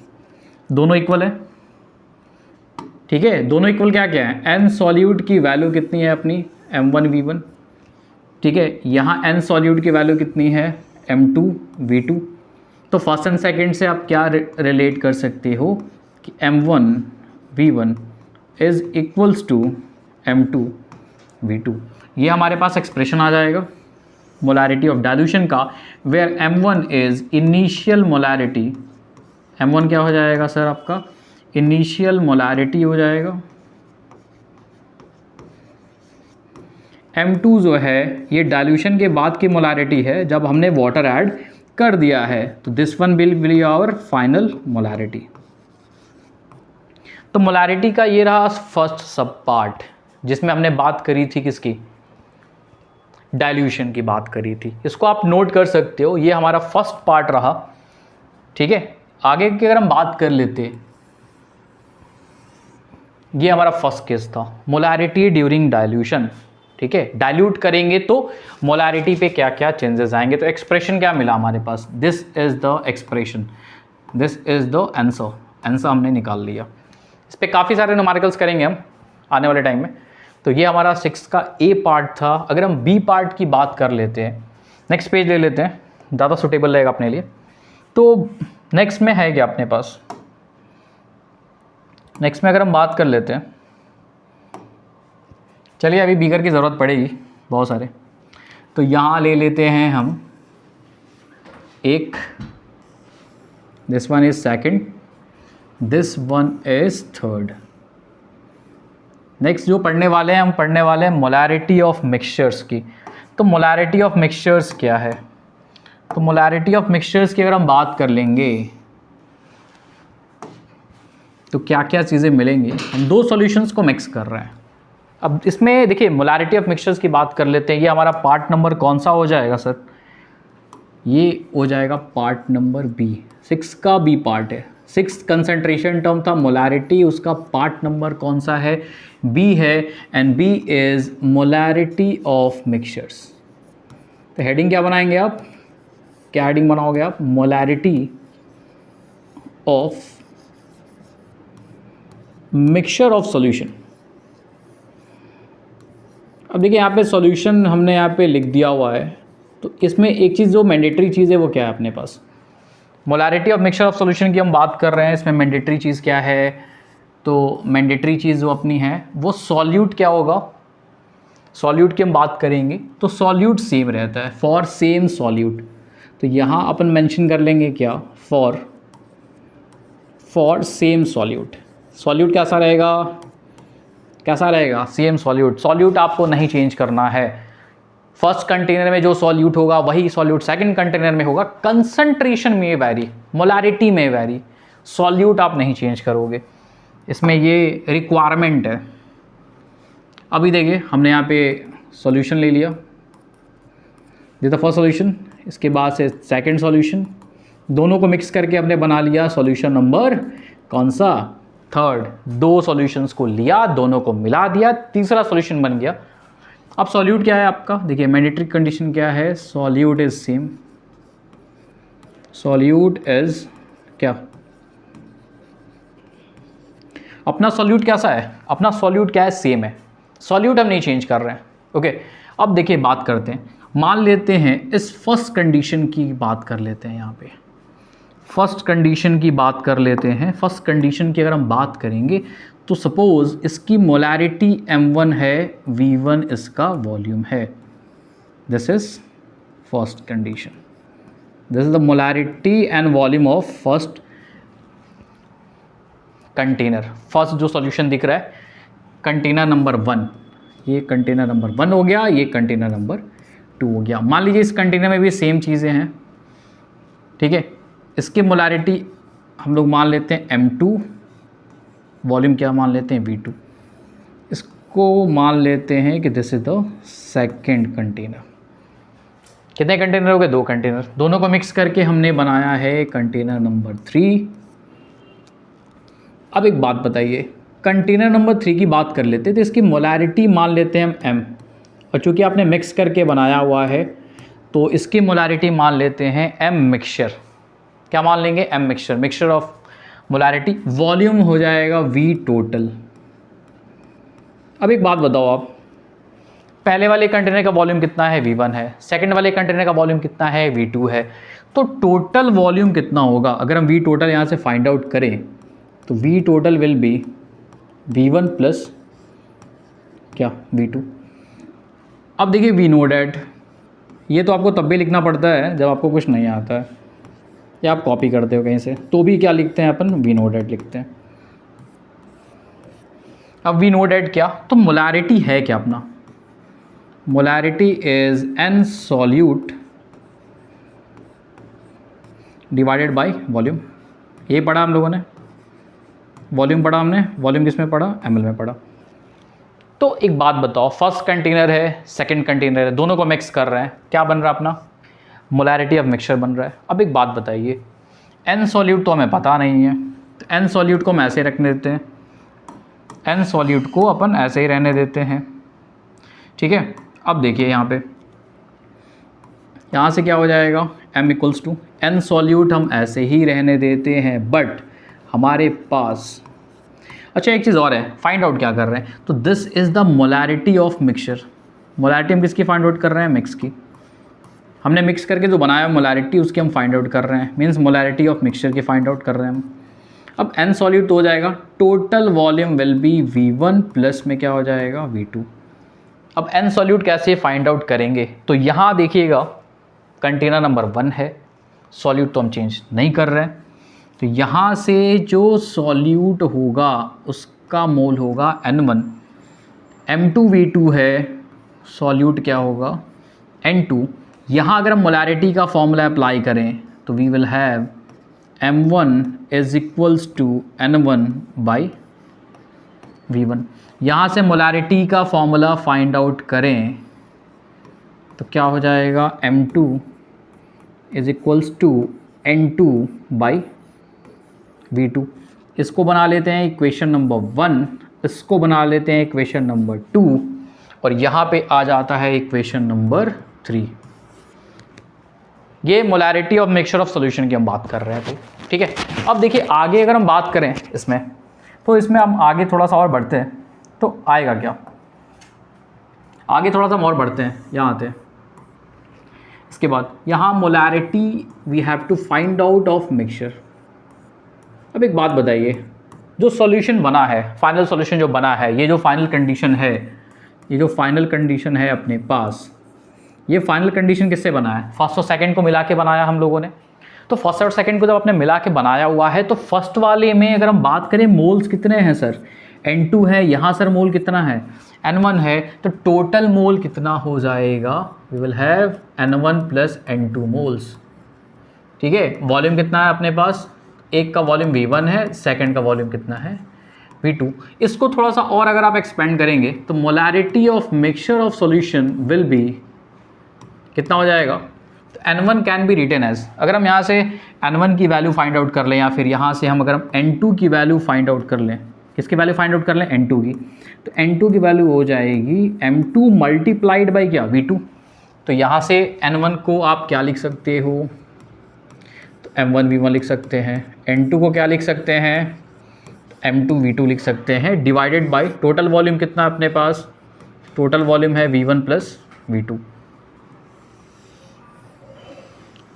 दोनों इक्वल है, ठीक है। दोनों इक्वल क्या क्या है, n सॉल्यूट की वैल्यू कितनी है अपनी, m1 v1, ठीक है। यहाँ n सॉल्यूट की वैल्यू कितनी है, m2 v2। तो फर्स्ट एंड सेकंड से आप क्या रिलेट कर सकते हो कि m1 v1 is equals to m2 v2। ये हमारे पास एक्सप्रेशन आ जाएगा मोलारिटी ऑफ डाइल्यूशन का, where m1 is initial molarity. m1 क्या हो जाएगा सर आपका, इनिशियल मोलारिटी हो जाएगा। m2 जो है ये डाइल्यूशन के बाद की मोलारिटी है जब हमने वाटर ऐड कर दिया है। तो this one will be our final molarity. तो मोलारिटी का ये रहा फर्स्ट सब पार्ट जिसमें हमने बात करी थी किसकी, डाइल्यूशन की बात करी थी। इसको आप नोट कर सकते हो, ये हमारा फर्स्ट पार्ट रहा, ठीक है। आगे की अगर हम बात कर लेते, ये हमारा फर्स्ट केस था, मोलारिटी ड्यूरिंग डाइल्यूशन, ठीक है। डाइल्यूट करेंगे तो मोलारिटी पे क्या क्या चेंजेस आएंगे। तो एक्सप्रेशन क्या मिला हमारे पास, this is the expression, this is the answer. Answer हमने निकाल लिया। इस पर काफ़ी सारे न्यूमेरिकल्स करेंगे हम आने वाले टाइम में। तो ये हमारा 6 का ए पार्ट था। अगर हम बी पार्ट की बात कर लेते हैं, नेक्स्ट पेज ले लेते हैं, ज़्यादा सुटेबल रहेगा अपने लिए। तो नेक्स्ट में है क्या अपने पास, नेक्स्ट में अगर हम बात कर लेते हैं चलिए अभी बीकर की ज़रूरत पड़ेगी बहुत सारे, तो यहाँ ले लेते हैं हम एक, this one is second, this one is third. Next जो पढ़ने वाले हैं, हम पढ़ने वाले हैं मोलैरिटी ऑफ मिक्सचर्स की। तो मोलैरिटी ऑफ मिक्सचर्स क्या है? तो मोलैरिटी ऑफ मिक्सचर्स की अगर हम बात कर लेंगे तो क्या क्या चीज़ें मिलेंगी। हम दो सॉल्यूशंस को मिक्स कर रहे हैं। अब इसमें देखिए मोलैरिटी ऑफ मिक्सचर्स की बात कर लेते हैं। ये हमारा पार्ट नंबर कौन सा हो जाएगा सर? ये हो जाएगा पार्ट नंबर बी, 6 का बी पार्ट है। 6th कंसंट्रेशन टर्म था मोलैरिटी, उसका पार्ट नंबर कौन सा है? बी है, and B is molarity of mixtures. तो हेडिंग क्या बनाएंगे आप? क्या हेडिंग बनाओगे आप? Molarity of mixture of solution. अब देखिए यहाँ पे सॉल्यूशन हमने यहाँ पे लिख दिया हुआ है, तो इसमें एक चीज़ जो मैंडेटरी चीज़ है वो क्या है अपने पास? Molarity of mixture of solution की हम बात कर रहे हैं। इसमें मैंडेटरी चीज़ क्या है? तो मैंडेटरी चीज़ जो अपनी है वो सॉल्यूट क्या होगा? सॉल्यूट की हम बात करेंगे तो सॉल्यूट सेम रहता है, फॉर सेम सॉल्यूट। तो यहाँ अपन मेंशन कर लेंगे क्या? For same solute. सॉल्यूट कैसा रहेगा? कैसा रहेगा? Same solute. सॉल्यूट आपको नहीं चेंज करना है। फर्स्ट कंटेनर में जो सॉल्यूट होगा वही सॉल्यूट सेकंड कंटेनर में होगा। कंसंट्रेशन में वैरी, मोलैरिटी में वैरी, सॉल्यूट आप नहीं चेंज करोगे। इसमें ये रिक्वायरमेंट है। अभी देखिए हमने यहाँ पे सॉल्यूशन ले लिया, ये था फर्स्ट सॉल्यूशन, इसके बाद से सेकंड सॉल्यूशन, दोनों को मिक्स करके हमने बना लिया सॉल्यूशन नंबर कौन सा? थर्ड। दो सॉल्यूशंस को लिया, दोनों को मिला दिया, तीसरा सॉल्यूशन बन गया। अब सॉल्यूट क्या है आपका? देखिए मैंडेटरी कंडीशन क्या है? Solute is same. Solute is क्या? अपना सॉल्यूट कैसा है? अपना सॉल्यूट क्या है? सेम है। सॉल्यूट हम नहीं चेंज कर रहे हैं। ओके, अब देखिए बात करते हैं। मान लेते हैं इस फर्स्ट कंडीशन की बात कर लेते हैं। यहाँ पे फर्स्ट कंडीशन की बात कर लेते हैं। फर्स्ट कंडीशन की अगर हम बात करेंगे तो सपोज इसकी मोलैरिटी m1 है, v1 इसका वॉल्यूम है। This is first condition. This is the molarity and volume of first container. First जो सॉल्यूशन दिख रहा है कंटेनर नंबर 1, ये कंटेनर नंबर 1 हो गया, ये कंटेनर नंबर 2 हो गया। मान लीजिए इस कंटेनर में भी सेम चीज़ें हैं, ठीक है। इसकी मोलैरिटी हम लोग मान लेते हैं m2, वॉल्यूम क्या मान लेते हैं? v2। इसको मान लेते हैं कि this is the second container. कितने कंटेनर हो गए? 2 कंटेनर। दोनों को मिक्स करके हमने बनाया है कंटेनर नंबर 3। अब एक बात बताइए, कंटेनर नंबर 3 की बात कर लेते हैं तो इसकी मोलैरिटी मान लेते हैं हम m, और चूँकि आपने मिक्स करके बनाया हुआ है तो इसकी मोलैरिटी मान लेते हैं m मिक्सचर। क्या मान लेंगे? m mixture. Mixture of molarity, volume हो जाएगा v टोटल। अब एक बात बताओ आप, पहले वाले कंटेनर का वॉल्यूम कितना है? v1 है। सेकंड वाले कंटेनर का वॉल्यूम कितना है? v2 है। तो टोटल वॉल्यूम कितना होगा? अगर हम v टोटल यहाँ से फाइंड आउट करें तो v total will be v1 plus क्या? v2। अब देखिए वी नो डैट, ये तो आपको तब भी लिखना पड़ता है जब आपको कुछ नहीं आता है या आप कॉपी करते हो कहीं से, तो भी क्या लिखते हैं अपन? वी नो डैट लिखते हैं। अब वी नो डैट क्या? तो मोलैरिटी है क्या अपना? Molarity is n solute divided by volume. ये पढ़ा हम लोगों ने, वॉल्यूम पढ़ा हमने। वॉल्यूम किस में पढ़ा? ml में पढ़ा। तो एक बात बताओ, फर्स्ट कंटेनर है, सेकंड कंटेनर है, दोनों को मिक्स कर रहे हैं, क्या बन रहा है अपना? मोलैरिटी ऑफ मिक्सचर बन रहा है। अब एक बात बताइए, n सॉल्यूट तो हमें पता नहीं है, तो n सॉल्यूट को हम ऐसे रखने देते हैं, n सॉल्यूट को अपन ऐसे ही रहने देते हैं, ठीक है। अब देखिए यहाँ से क्या हो जाएगा? m equals to n solute हम ऐसे ही रहने देते हैं, बट हमारे पास अच्छा एक चीज़ और है, फाइंड आउट क्या कर रहे हैं? तो this is the molarity of mixture. Molarity हम किसकी फाइंड आउट कर रहे हैं? मिक्स की। हमने मिक्स करके जो बनाया मोलैरिटी उसकी हम फाइंड आउट कर रहे हैं, मीन्स मोलैरिटी ऑफ मिक्सचर की फाइंड आउट कर रहे हैं हम। अब n सॉल्यूट तो हो जाएगा, total volume will be v1 plus में क्या हो जाएगा? v2। अब n सॉल्यूट कैसे फाइंड आउट करेंगे, तो यहाँ देखिएगा कंटेनर नंबर 1 है, सॉल्यूट तो हम चेंज नहीं कर रहे हैं, तो यहाँ से जो सॉल्यूट होगा उसका मोल होगा N1, M2V2 है, सॉल्यूट क्या होगा N2। यहाँ अगर हम मोलैरिटी का फॉर्मूला अप्लाई करें तो we will have M1 is equals to N1 by V1। यहाँ से मोलैरिटी का फॉर्मूला फाइंड आउट करें तो क्या हो जाएगा, M2 is equals to N2 by V2। इसको बना लेते हैं इक्वेशन नंबर 1, इसको बना लेते हैं इक्वेशन नंबर 2, और यहाँ पे आ जाता है इक्वेशन नंबर 3। ये molarity of mixture of solution की हम बात कर रहे हैं। तो ठीक है, अब देखिए आगे अगर हम बात करें इसमें, तो इसमें हम आगे थोड़ा सा और बढ़ते हैं तो आएगा क्या, आगे थोड़ा सा और बढ़ते हैं, यहाँ आते हैं। इसके बाद यहाँ molarity we have to find out of mixture. अब एक बात बताइए, जो सॉल्यूशन बना है, फाइनल सॉल्यूशन जो बना है, ये जो फाइनल कंडीशन है, ये जो फाइनल कंडीशन है अपने पास, ये फाइनल कंडीशन किससे बना है, फर्स्ट और सेकंड को मिला के बनाया हम लोगों ने। तो फर्स्ट और सेकंड को जब आपने मिला के बनाया हुआ है, तो फर्स्ट वाले में अगर हम बात करें मोल्स कितने हैं सर, N2 है, यहाँ सर मोल कितना है, N1 है, तो टोटल मोल कितना हो जाएगा, we will have N1 plus N2 moles. ठीक है, वॉल्यूम कितना है अपने पास, एक का वॉल्यूम V1 है, सेकंड का वॉल्यूम कितना है V2। इसको थोड़ा सा और अगर आप एक्सपेंड करेंगे तो molarity of mixture of solution will be कितना हो जाएगा, तो N1 can be written as, अगर हम यहाँ से N1 की वैल्यू फाइंड आउट कर लें, या फिर यहाँ से हम अगर हम N2 की वैल्यू फाइंड आउट कर लें, किसकी वैल्यू फाइंड आउट कर लें, N2 की, तो N2 की वैल्यू हो जाएगी M2 मल्टीप्लाइड बाई क्या, V2। तो यहाँ से N1 को आप क्या लिख सकते हो, तो M1 V1 लिख सकते हैं, N2 को क्या लिख सकते हैं, M2 V2 लिख सकते हैं, डिवाइडेड बाई टोटल वॉल्यूम कितना अपने पास, टोटल वॉल्यूम है V1 प्लस V2।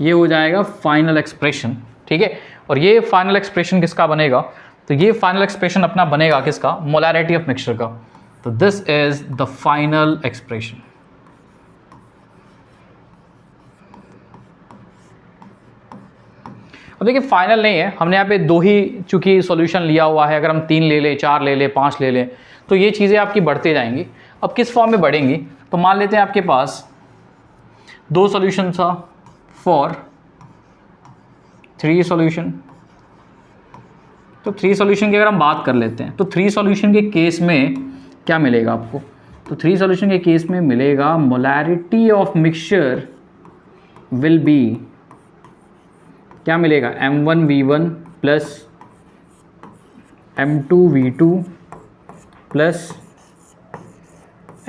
ये हो जाएगा फाइनल एक्सप्रेशन। ठीक है, और ये फाइनल एक्सप्रेशन किसका बनेगा, तो ये फाइनल एक्सप्रेशन अपना बनेगा किसका, मोलैरिटी ऑफ मिक्सचर का। तो this is the final expression. अब देखिए फाइनल नहीं है, हमने यहाँ पे 2 ही चूंकि सॉल्यूशन लिया हुआ है, अगर हम 3 ले लें, 4 ले लें, 5 ले लें, तो ये चीज़ें आपकी बढ़ते जाएंगी। अब किस फॉर्म में बढ़ेंगी, तो मान लेते हैं आपके पास 2 सॉल्यूशन था फॉर 3 सॉल्यूशन, तो 3 सॉल्यूशन की अगर हम बात कर लेते हैं, तो 3 सॉल्यूशन के केस में क्या मिलेगा आपको, तो 3 सॉल्यूशन के केस में मिलेगा molarity of mixture will be क्या मिलेगा, M1 V1 plus M2 V2 plus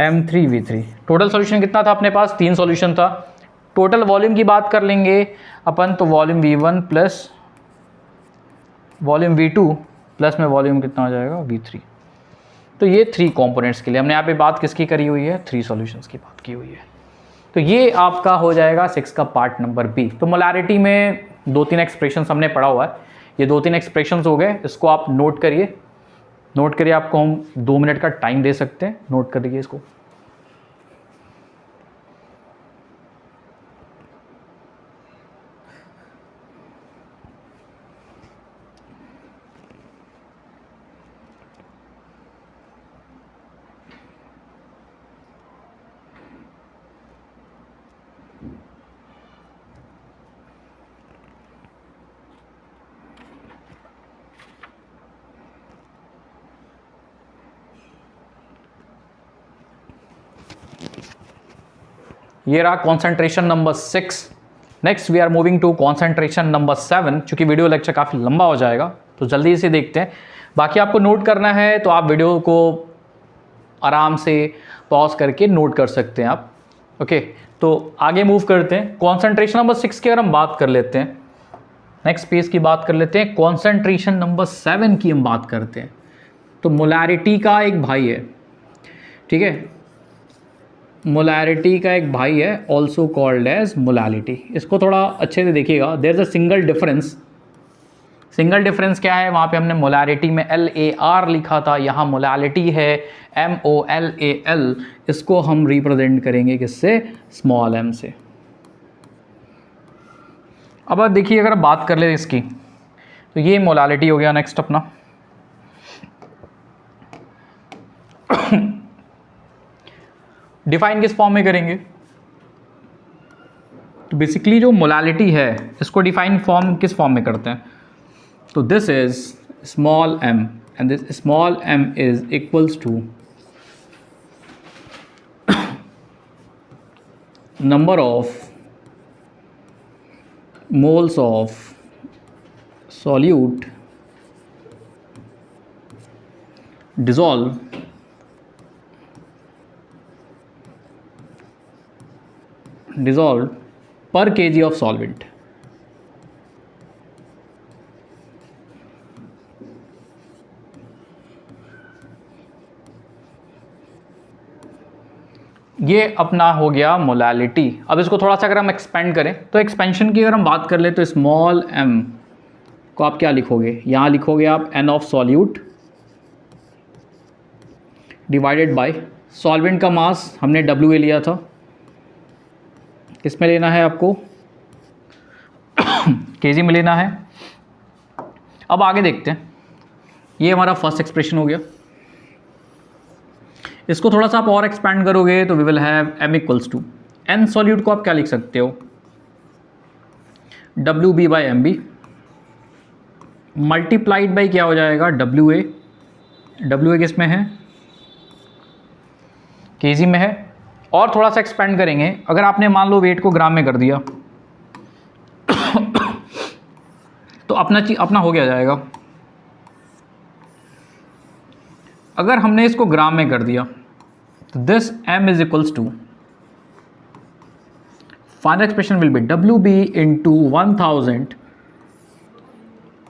M3 V3। Total solution कितना था अपने पास, 3 सॉल्यूशन था। टोटल वॉल्यूम की बात कर लेंगे अपन, तो volume V1 plus volume V2 plus में वॉल्यूम कितना हो जाएगा V3। तो ये 3 कंपोनेंट्स के लिए हमने यहाँ पे बात किसकी करी हुई है, 3 सॉल्यूशंस की बात की हुई है। तो ये आपका हो जाएगा 6 का पार्ट नंबर बी। तो मोलैरिटी में 2-3 एक्सप्रेशंस हमने पढ़ा हुआ है, ये 2-3 एक्सप्रेशंस हो गए, इसको आप नोट करिए, नोट करिए, आपको हम 2 मिनट का टाइम दे सकते हैं, नोट करिए इसको। ये रहा concentration number 6। Next we are moving to concentration number 7। चूंकि वीडियो लेक्चर काफ़ी लंबा हो जाएगा तो जल्दी से देखते हैं। बाकी आपको नोट करना है तो आप वीडियो को आराम से पॉज करके नोट कर सकते हैं आप। ओके, तो आगे मूव करते हैं। कॉन्सेंट्रेशन नंबर 6 की अगर हम बात कर लेते हैं, नेक्स्ट पेज की बात कर लेते हैं। कॉन्सेंट्रेशन नंबर 7 की हम बात करते हैं। तो मोलैरिटी का एक भाई है, ठीक है, मोलैरिटी का एक भाई है, ऑल्सो कॉल्ड एज मोलैलिटी। इसको थोड़ा अच्छे से देखिएगा, there is a single difference, single difference क्या है, वहाँ पे हमने मोलैरिटी में LAR लिखा था, यहाँ मोलैलिटी है MOLAL। इसको हम रिप्रेजेंट करेंगे किससे, स्मॉल m से। अब देखिए अगर बात कर ले इसकी, तो ये मोलैलिटी हो गया। नेक्स्ट अपना डिफाइन किस फॉर्म में करेंगे, तो बेसिकली जो मोलैलिटी है इसको डिफाइन फॉर्म किस फॉर्म में करते हैं, तो this is small m and this small m is equals to number of moles of solute dissolved per kg of solvent। ये अपना हो गया मोलैलिटी। अब इसको थोड़ा सा अगर हम एक्सपेंड करें, तो एक्सपेंशन की अगर हम बात कर ले, तो स्मॉल m को आप क्या लिखोगे, यहाँ लिखोगे आप n of solute divided bye solvent का मास हमने WA लिया था, किस में लेना है आपको, kg में लेना है। अब आगे देखते हैं, ये हमारा फर्स्ट एक्सप्रेशन हो गया। इसको थोड़ा सा आप और एक्सपैंड करोगे तो we will have m equals to n solute को आप क्या लिख सकते हो, WB by MB multiplied by क्या हो जाएगा, WA किस में है, kg में है। और थोड़ा सा एक्सपेंड करेंगे, अगर आपने मान लो वेट को ग्राम में कर दिया तो अपना हो गया जाएगा। अगर हमने इसको ग्राम में कर दिया तो this m is equals to, final expression will be WB into 1000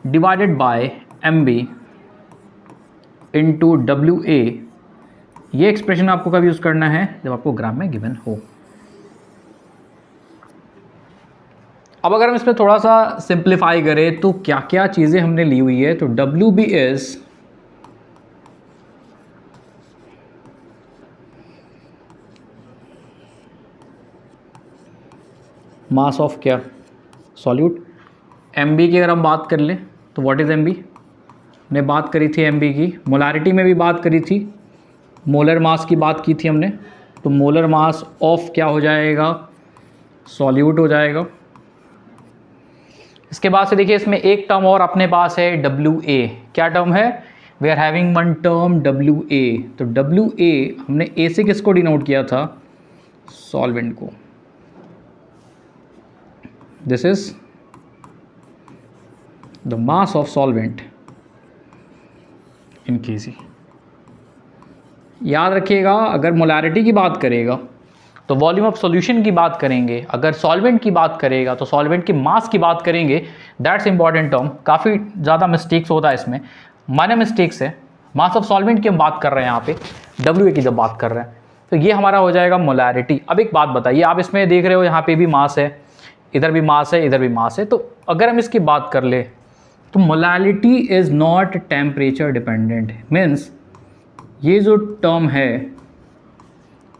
divided by MB into WA। ये एक्सप्रेशन आपको कब यूज़ करना है, जब आपको ग्राम में गिवन हो। अब अगर हम इसमें थोड़ा सा सिंप्लीफाई करें तो क्या क्या चीज़ें हमने ली हुई है, तो WB इज मास ऑफ क्या, सॉल्यूट। MB की अगर हम बात कर लें तो व्हाट इज़ MB, ने बात करी थी MB की, मोलैरिटी में भी बात करी थी, मोलर मास की बात की थी हमने, तो मोलर मास ऑफ क्या हो जाएगा, सॉल्यूट हो जाएगा। इसके बाद से देखिए इसमें एक टर्म और अपने पास है WA। क्या टर्म है, we are having one term WA। तो WA हमने A से किसको डिनोट किया था, सॉल्वेंट को। This is the mass of solvent in kg। याद रखिएगा, अगर मोलैरिटी की बात करेगा तो वॉल्यूम ऑफ सॉल्यूशन की बात करेंगे, अगर सॉल्वेंट की बात करेगा तो सॉल्वेंट की मास की बात करेंगे। दैट्स इंपॉर्टेंट टर्म, काफ़ी ज़्यादा मिस्टेक्स होता है इसमें, माइनर मिस्टेक्स है। मास ऑफ सॉल्वेंट की हम बात कर रहे हैं यहाँ पे, WA की जब बात कर रहे हैं, तो ये हमारा हो जाएगा मोलैरिटी। अब एक बात बताइए, आप इसमें देख रहे हो यहाँ पे भी मास है, इधर भी मास है, इधर भी मास है, तो अगर हम इसकी बात कर ले तो molality is not temperature dependent. Means ये जो टर्म है,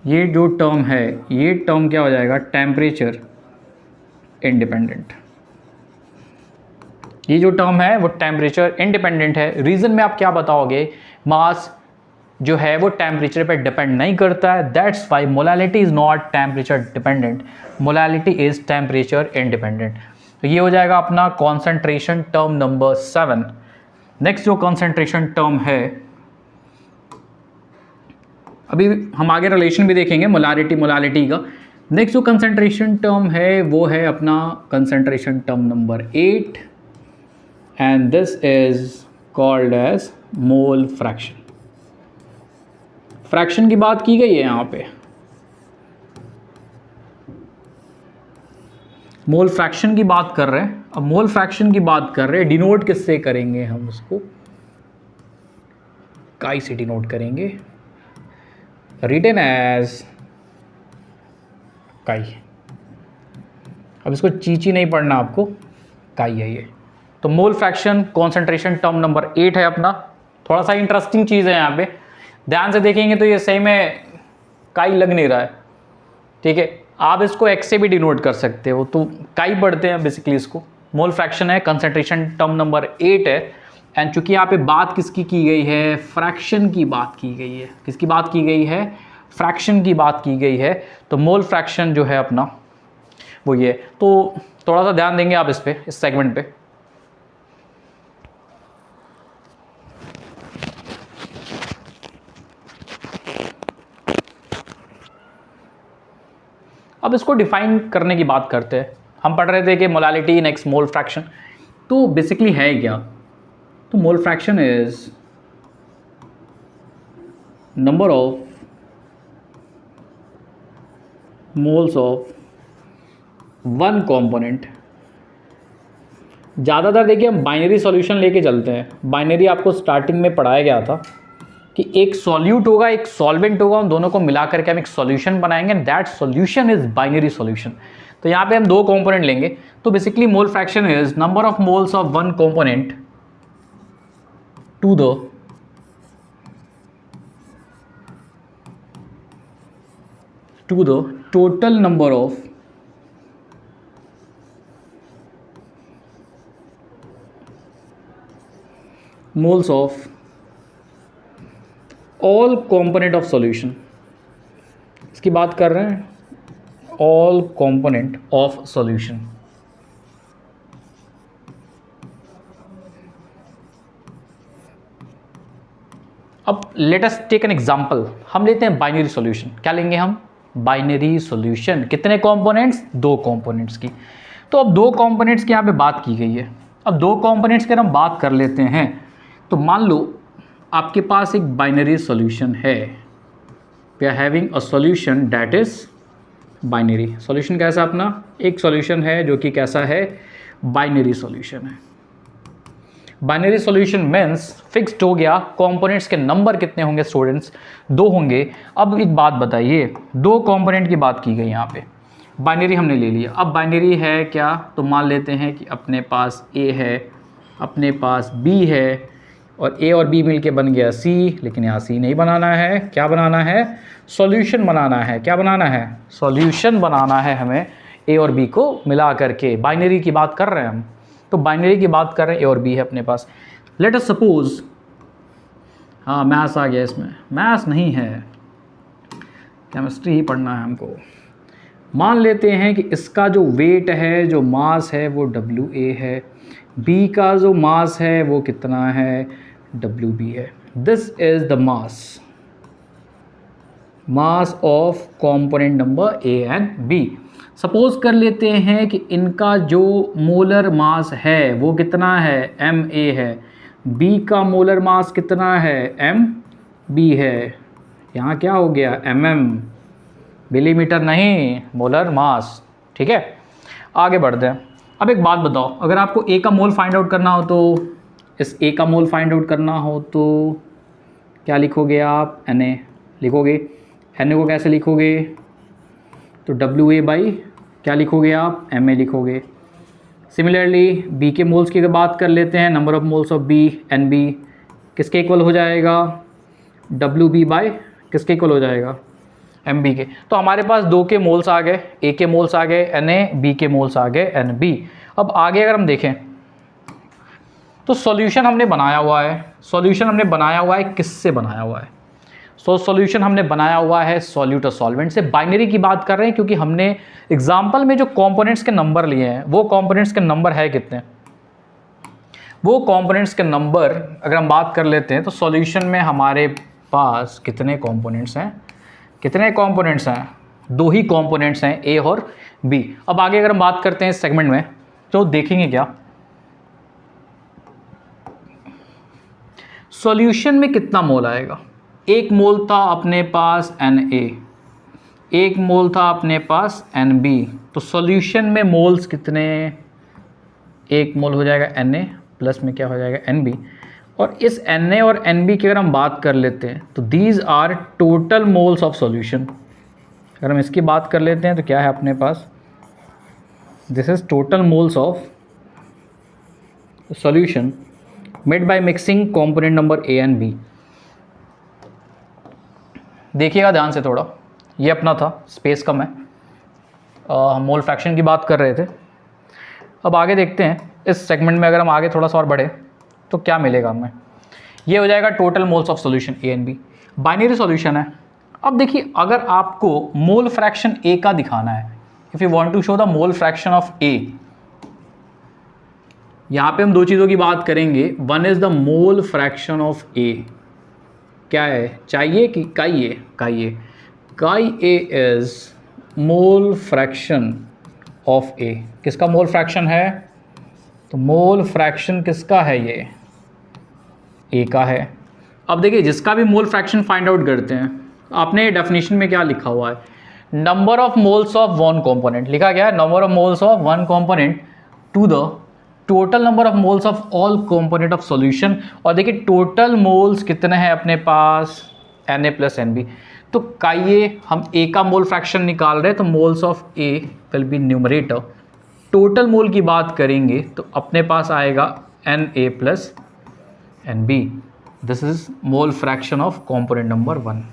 ये टर्म क्या हो जाएगा, टेम्परेचर इंडिपेंडेंट। ये जो टर्म है वो टेम्परेचर इंडिपेंडेंट है। रीज़न में आप क्या बताओगे, मास जो है वो टेम्परेचर पे डिपेंड नहीं करता है, that's why molality is not temperature dependent, molality is temperature independent. तो ये हो जाएगा अपना कॉन्सेंट्रेशन टर्म नंबर 7। नेक्स्ट जो कॉन्सेंट्रेशन टर्म है, अभी हम आगे रिलेशन भी देखेंगे मोलैलिटी का। नेक्स्ट जो कंसंट्रेशन टर्म है वो है अपना concentration term number 8 and this is called as mole fraction. Fraction की बात की गई है यहाँ पे, मोल फ्रैक्शन की बात कर रहे हैं। अब मोल फ्रैक्शन की बात कर रहे हैं, डिनोट किससे करेंगे, हम उसको काई से डिनोट करेंगे, रिटन एज काई। अब इसको चीची नहीं पढ़ना आपको, काई है ये। तो mole fraction concentration term number 8 है अपना। थोड़ा सा इंटरेस्टिंग चीज़ है यहाँ पे, ध्यान से देखेंगे तो ये सही में काई लग नहीं रहा है, ठीक है। आप इसको एक्स से भी डिनोट कर सकते हो, तो काई पढ़ते हैं बेसिकली इसको। मोल फ्रैक्शन है, कंसंट्रेशन टर्म नंबर 8 है, एंड चूंकि यहाँ पे बात किसकी की गई है, फ्रैक्शन की बात की गई है। किसकी बात की गई है, फ्रैक्शन की बात की गई है। तो मोल फ्रैक्शन जो है अपना वो ये, तो थोड़ा सा ध्यान देंगे आप इस पे, इस सेगमेंट पे। अब इसको डिफाइन करने की बात करते हैं। हम पढ़ रहे थे कि मोलालिटी नेक्स्ट मोल फ्रैक्शन, तो बेसिकली है क्या, तो मोल fraction is number of moles of one component. ज़्यादातर देखिए हम बाइनरी सॉल्यूशन लेके चलते हैं। बाइनरी आपको स्टार्टिंग में पढ़ाया गया था कि एक सॉल्यूट होगा, एक सॉल्वेंट होगा, उन दोनों को मिला करके हम एक सॉल्यूशन बनाएंगे, that solution is binary solution. तो यहाँ पे हम दो कंपोनेंट लेंगे, तो basically mole fraction is number of moles of one component to the total number of moles of all component of solution। इसकी बात कर रहे हैं, all component of solution। अब let us take an example, हम लेते हैं बाइनरी सॉल्यूशन। क्या लेंगे हम, बाइनरी सॉल्यूशन। कितने कंपोनेंट्स, दो कंपोनेंट्स की। तो अब दो कंपोनेंट्स की यहाँ पे बात की गई है। अब दो कंपोनेंट्स की हम बात कर लेते हैं, तो मान लो आपके पास एक बाइनरी सॉल्यूशन है, we are having a solution that is binary. Solution कैसा अपना, एक सॉल्यूशन है जो कि कैसा है, बाइनरी सॉल्यूशन है। बाइनरी सॉल्यूशन मीन्स फिक्स्ड हो गया, कंपोनेंट्स के नंबर कितने होंगे स्टूडेंट्स, दो होंगे। अब एक बात बताइए, दो कंपोनेंट की बात की गई यहाँ पे, बाइनरी हमने ले लिया। अब बाइनरी है क्या, तो मान लेते हैं कि अपने पास ए है, अपने पास बी है, और ए और बी मिलके बन गया सी। लेकिन यहाँ सी नहीं बनाना है, क्या बनाना है, सॉल्यूशन बनाना है। क्या बनाना है, सॉल्यूशन बनाना है हमें, ए और बी को मिला करके। बाइनरी की बात कर रहे हैं हम, तो बाइनरी की बात कर रहे हैं, ए और बी है अपने पास। लेट अस सपोज, हाँ मैथ्स आ गया इसमें, मैथ्स नहीं है, केमिस्ट्री ही पढ़ना है हमको। मान लेते हैं कि इसका जो वेट है, जो मास है वो WA है, बी का जो मास है वो कितना है, WB है। This is the mass of component number A and B। Suppose कर लेते हैं कि इनका जो मोलर मास है वो कितना है, MA है, B का मोलर मास कितना है, MB है। यहाँ क्या हो गया, MM, मिलीमीटर नहीं, मोलर मास, ठीक है। आगे बढ़ते हैं। अब एक बात बताओ, अगर आपको A का मोल फाइंड आउट करना हो, तो इस A का मोल फाइंड आउट करना हो तो क्या लिखोगे आप, Na लिखोगे। Na को कैसे लिखोगे, तो WA बाई क्या लिखोगे आप, MA लिखोगे। सिमिलरली B के मोल्स की अगर बात कर लेते हैं, number of moles of B NB किसके इक्वल हो जाएगा, WB बाई किसके इक्वल हो जाएगा, MB के। तो हमारे पास दो के मोल्स आ गए, A के मोल्स आ गए Na, B के मोल्स आ गए NB। अब आगे अगर हम देखें तो सॉल्यूशन हमने बनाया हुआ है, सॉल्यूशन हमने बनाया हुआ है, किससे बनाया हुआ है, सॉल्यूशन हमने बनाया हुआ है सॉल्यूट और सॉल्वेंट से। बाइनरी की बात कर रहे हैं क्योंकि हमने एग्जांपल में जो कंपोनेंट्स के नंबर लिए हैं वो कंपोनेंट्स के नंबर है कितने, वो कंपोनेंट्स के नंबर अगर हम बात कर लेते हैं तो सॉल्यूशन में हमारे पास कितने कंपोनेंट्स हैं, कितने कंपोनेंट्स हैं, दो ही कंपोनेंट्स हैं, A और B। अब आगे अगर हम बात करते हैं इस सेगमेंट में तो देखेंगे क्या, सॉल्यूशन में कितना मोल आएगा। एक मोल था अपने पास Na, एक मोल था अपने पास NB, तो सॉल्यूशन में मोल्स कितने, एक मोल हो जाएगा Na प्लस में क्या हो जाएगा NB। और इस Na और NB की अगर हम बात कर लेते हैं तो these are total moles of solution. अगर हम इसकी बात कर लेते हैं तो क्या है अपने पास, this is total moles of solution made by mixing component number A and B. देखिएगा ध्यान से थोड़ा, ये अपना था, स्पेस कम है, हम मोल फ्रैक्शन की बात कर रहे थे। अब आगे देखते हैं इस सेगमेंट में, अगर हम आगे थोड़ा सा और बढ़े तो क्या मिलेगा हमें। ये हो जाएगा total moles of solution A and B, binary solution है। अब देखिए, अगर आपको मोल फ्रैक्शन ए का दिखाना है, if you want to show the mole fraction of A, यहाँ पे हम दो चीज़ों की बात करेंगे। One is the mole fraction of A, क्या है, चाहिए कि chi A, chi A, chi A is mole fraction of A. किसका मोल फ्रैक्शन है, तो मोल फ्रैक्शन किसका है, ये ए का है। अब देखिए, जिसका भी मोल फ्रैक्शन फाइंड आउट करते हैं, आपने डेफिनेशन में क्या लिखा हुआ है, number of moles of one component लिखा गया है, number of moles of one component to the total number of moles of all component of solution. और देखिए टोटल मोल्स कितने हैं अपने पास, Na प्लस Nb। तो काइए हम ए का मोल फ्रैक्शन निकाल रहे हैं, तो moles of A will be numerator. Total mole की बात करेंगे तो अपने पास आएगा Na plus Nb। This is mole fraction of component number 1।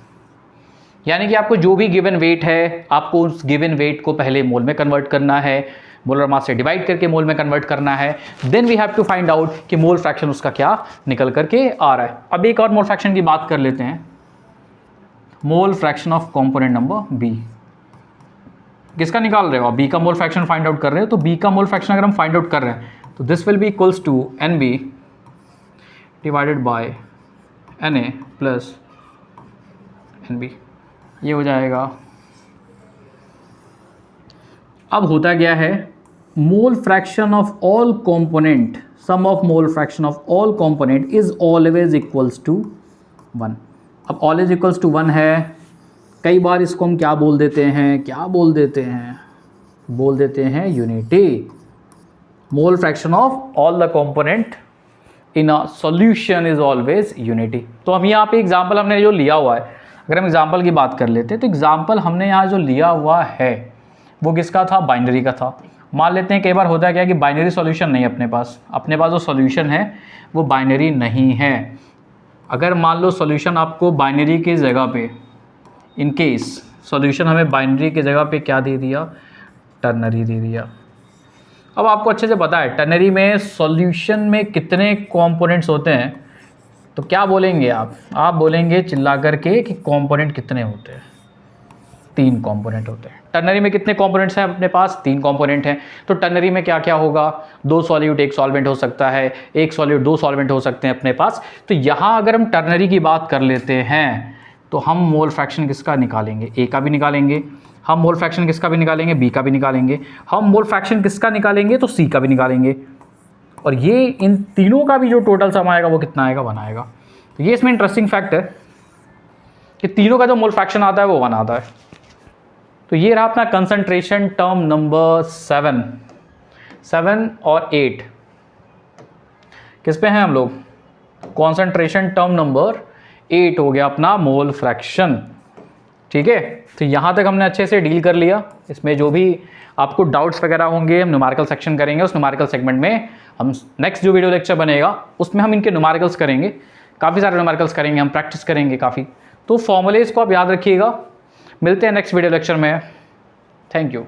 यानी कि आपको जो भी गिवन वेट है, आपको उस गिवन वेट को पहले मोल में कन्वर्ट करना है, मोलर मास से डिवाइड करके मोल में कन्वर्ट करना है। Then we have to find out कि मोल फ्रैक्शन उसका क्या निकल करके आ रहा है। अब एक और मोल फ्रैक्शन की बात कर लेते हैं, mole fraction of component number B. किसका निकाल रहे हो आप, बी का मोल फ्रैक्शन फाइंड आउट कर रहे हो। तो बी का मोल फ्रैक्शन अगर हम फाइंड आउट कर रहे हैं तो this will be equals to Nb divided by Na plus Nb। ये हो जाएगा। अब होता क्या है, mole fraction of all component, sum of mole fraction of all component is always equals to 1। अब ऑलवेज इक्वल्स टू 1 है, कई बार इसको हम क्या बोल देते हैं, क्या बोल देते हैं, बोल देते हैं unity. Mole fraction of all the component in a solution is always unity. तो हम यहाँ पे एग्जाम्पल हमने जो लिया हुआ है, अगर हम एग्जाम्पल की बात कर लेते हैं तो एग्जाम्पल हमने यहाँ जो लिया हुआ है वो किसका था, बाइनरी का था। मान लेते हैं कई बार होता है क्या कि बाइनरी सॉल्यूशन नहीं अपने पास जो सॉल्यूशन है वो बाइनरी नहीं है। अगर मान लो सॉल्यूशन आपको बाइनरी की जगह पे, इन केस सॉल्यूशन हमें बाइनरी की जगह पे क्या दे दिया, टर्नरी दे दिया। अब आपको अच्छे से पता है टर्नरी में सॉल्यूशन में कितने कंपोनेंट्स होते हैं, तो क्या बोलेंगे आप बोलेंगे चिल्ला करके कि कंपोनेंट कितने होते हैं, 3 कंपोनेंट होते हैं। टर्नरी में कितने कंपोनेंट्स हैं अपने पास, 3 कंपोनेंट हैं। तो टर्नरी में क्या क्या होगा, 2 सॉल्यूट 1 सॉल्वेंट हो सकता है, 1 सॉल्यूट 2 सॉल्वेंट हो सकते हैं अपने पास। तो यहाँ अगर हम टर्नरी की बात कर लेते हैं तो हम मोल फ्रैक्शन किसका निकालेंगे, ए का भी निकालेंगे, हम मोल फ्रैक्शन किसका भी निकालेंगे, बी का भी निकालेंगे, हम मोल फ्रैक्शन किसका निकालेंगे, तो सी का भी निकालेंगे। और ये इन तीनों का भी जो टोटल सम आएगा वो कितना आएगा, 1 आएगा। तो ये इसमें इंटरेस्टिंग फैक्ट है कि तीनों का जो मोल फ्रैक्शन आता है वो 1 आता है। तो ये रहा अपना कंसंट्रेशन टर्म नंबर 7 और 8। किस पे हैं हम लोग, कंसंट्रेशन टर्म नंबर 8 हो गया अपना मोल फ्रैक्शन। ठीक है, तो यहाँ तक हमने अच्छे से डील कर लिया। इसमें जो भी आपको डाउट्स वगैरह होंगे हम न्यूमेरिकल सेक्शन करेंगे, उस न्यूमेरिकल सेगमेंट में हम नेक्स्ट जो वीडियो लेक्चर बनेगा उसमें हम इनके न्यूमेरिकल्स करेंगे, काफ़ी सारे न्यूमेरिकल्स करेंगे, हम प्रैक्टिस करेंगे काफ़ी। तो फॉर्मूलेज को आप याद रखिएगा। मिलते हैं नेक्स्ट वीडियो लेक्चर में। Thank you.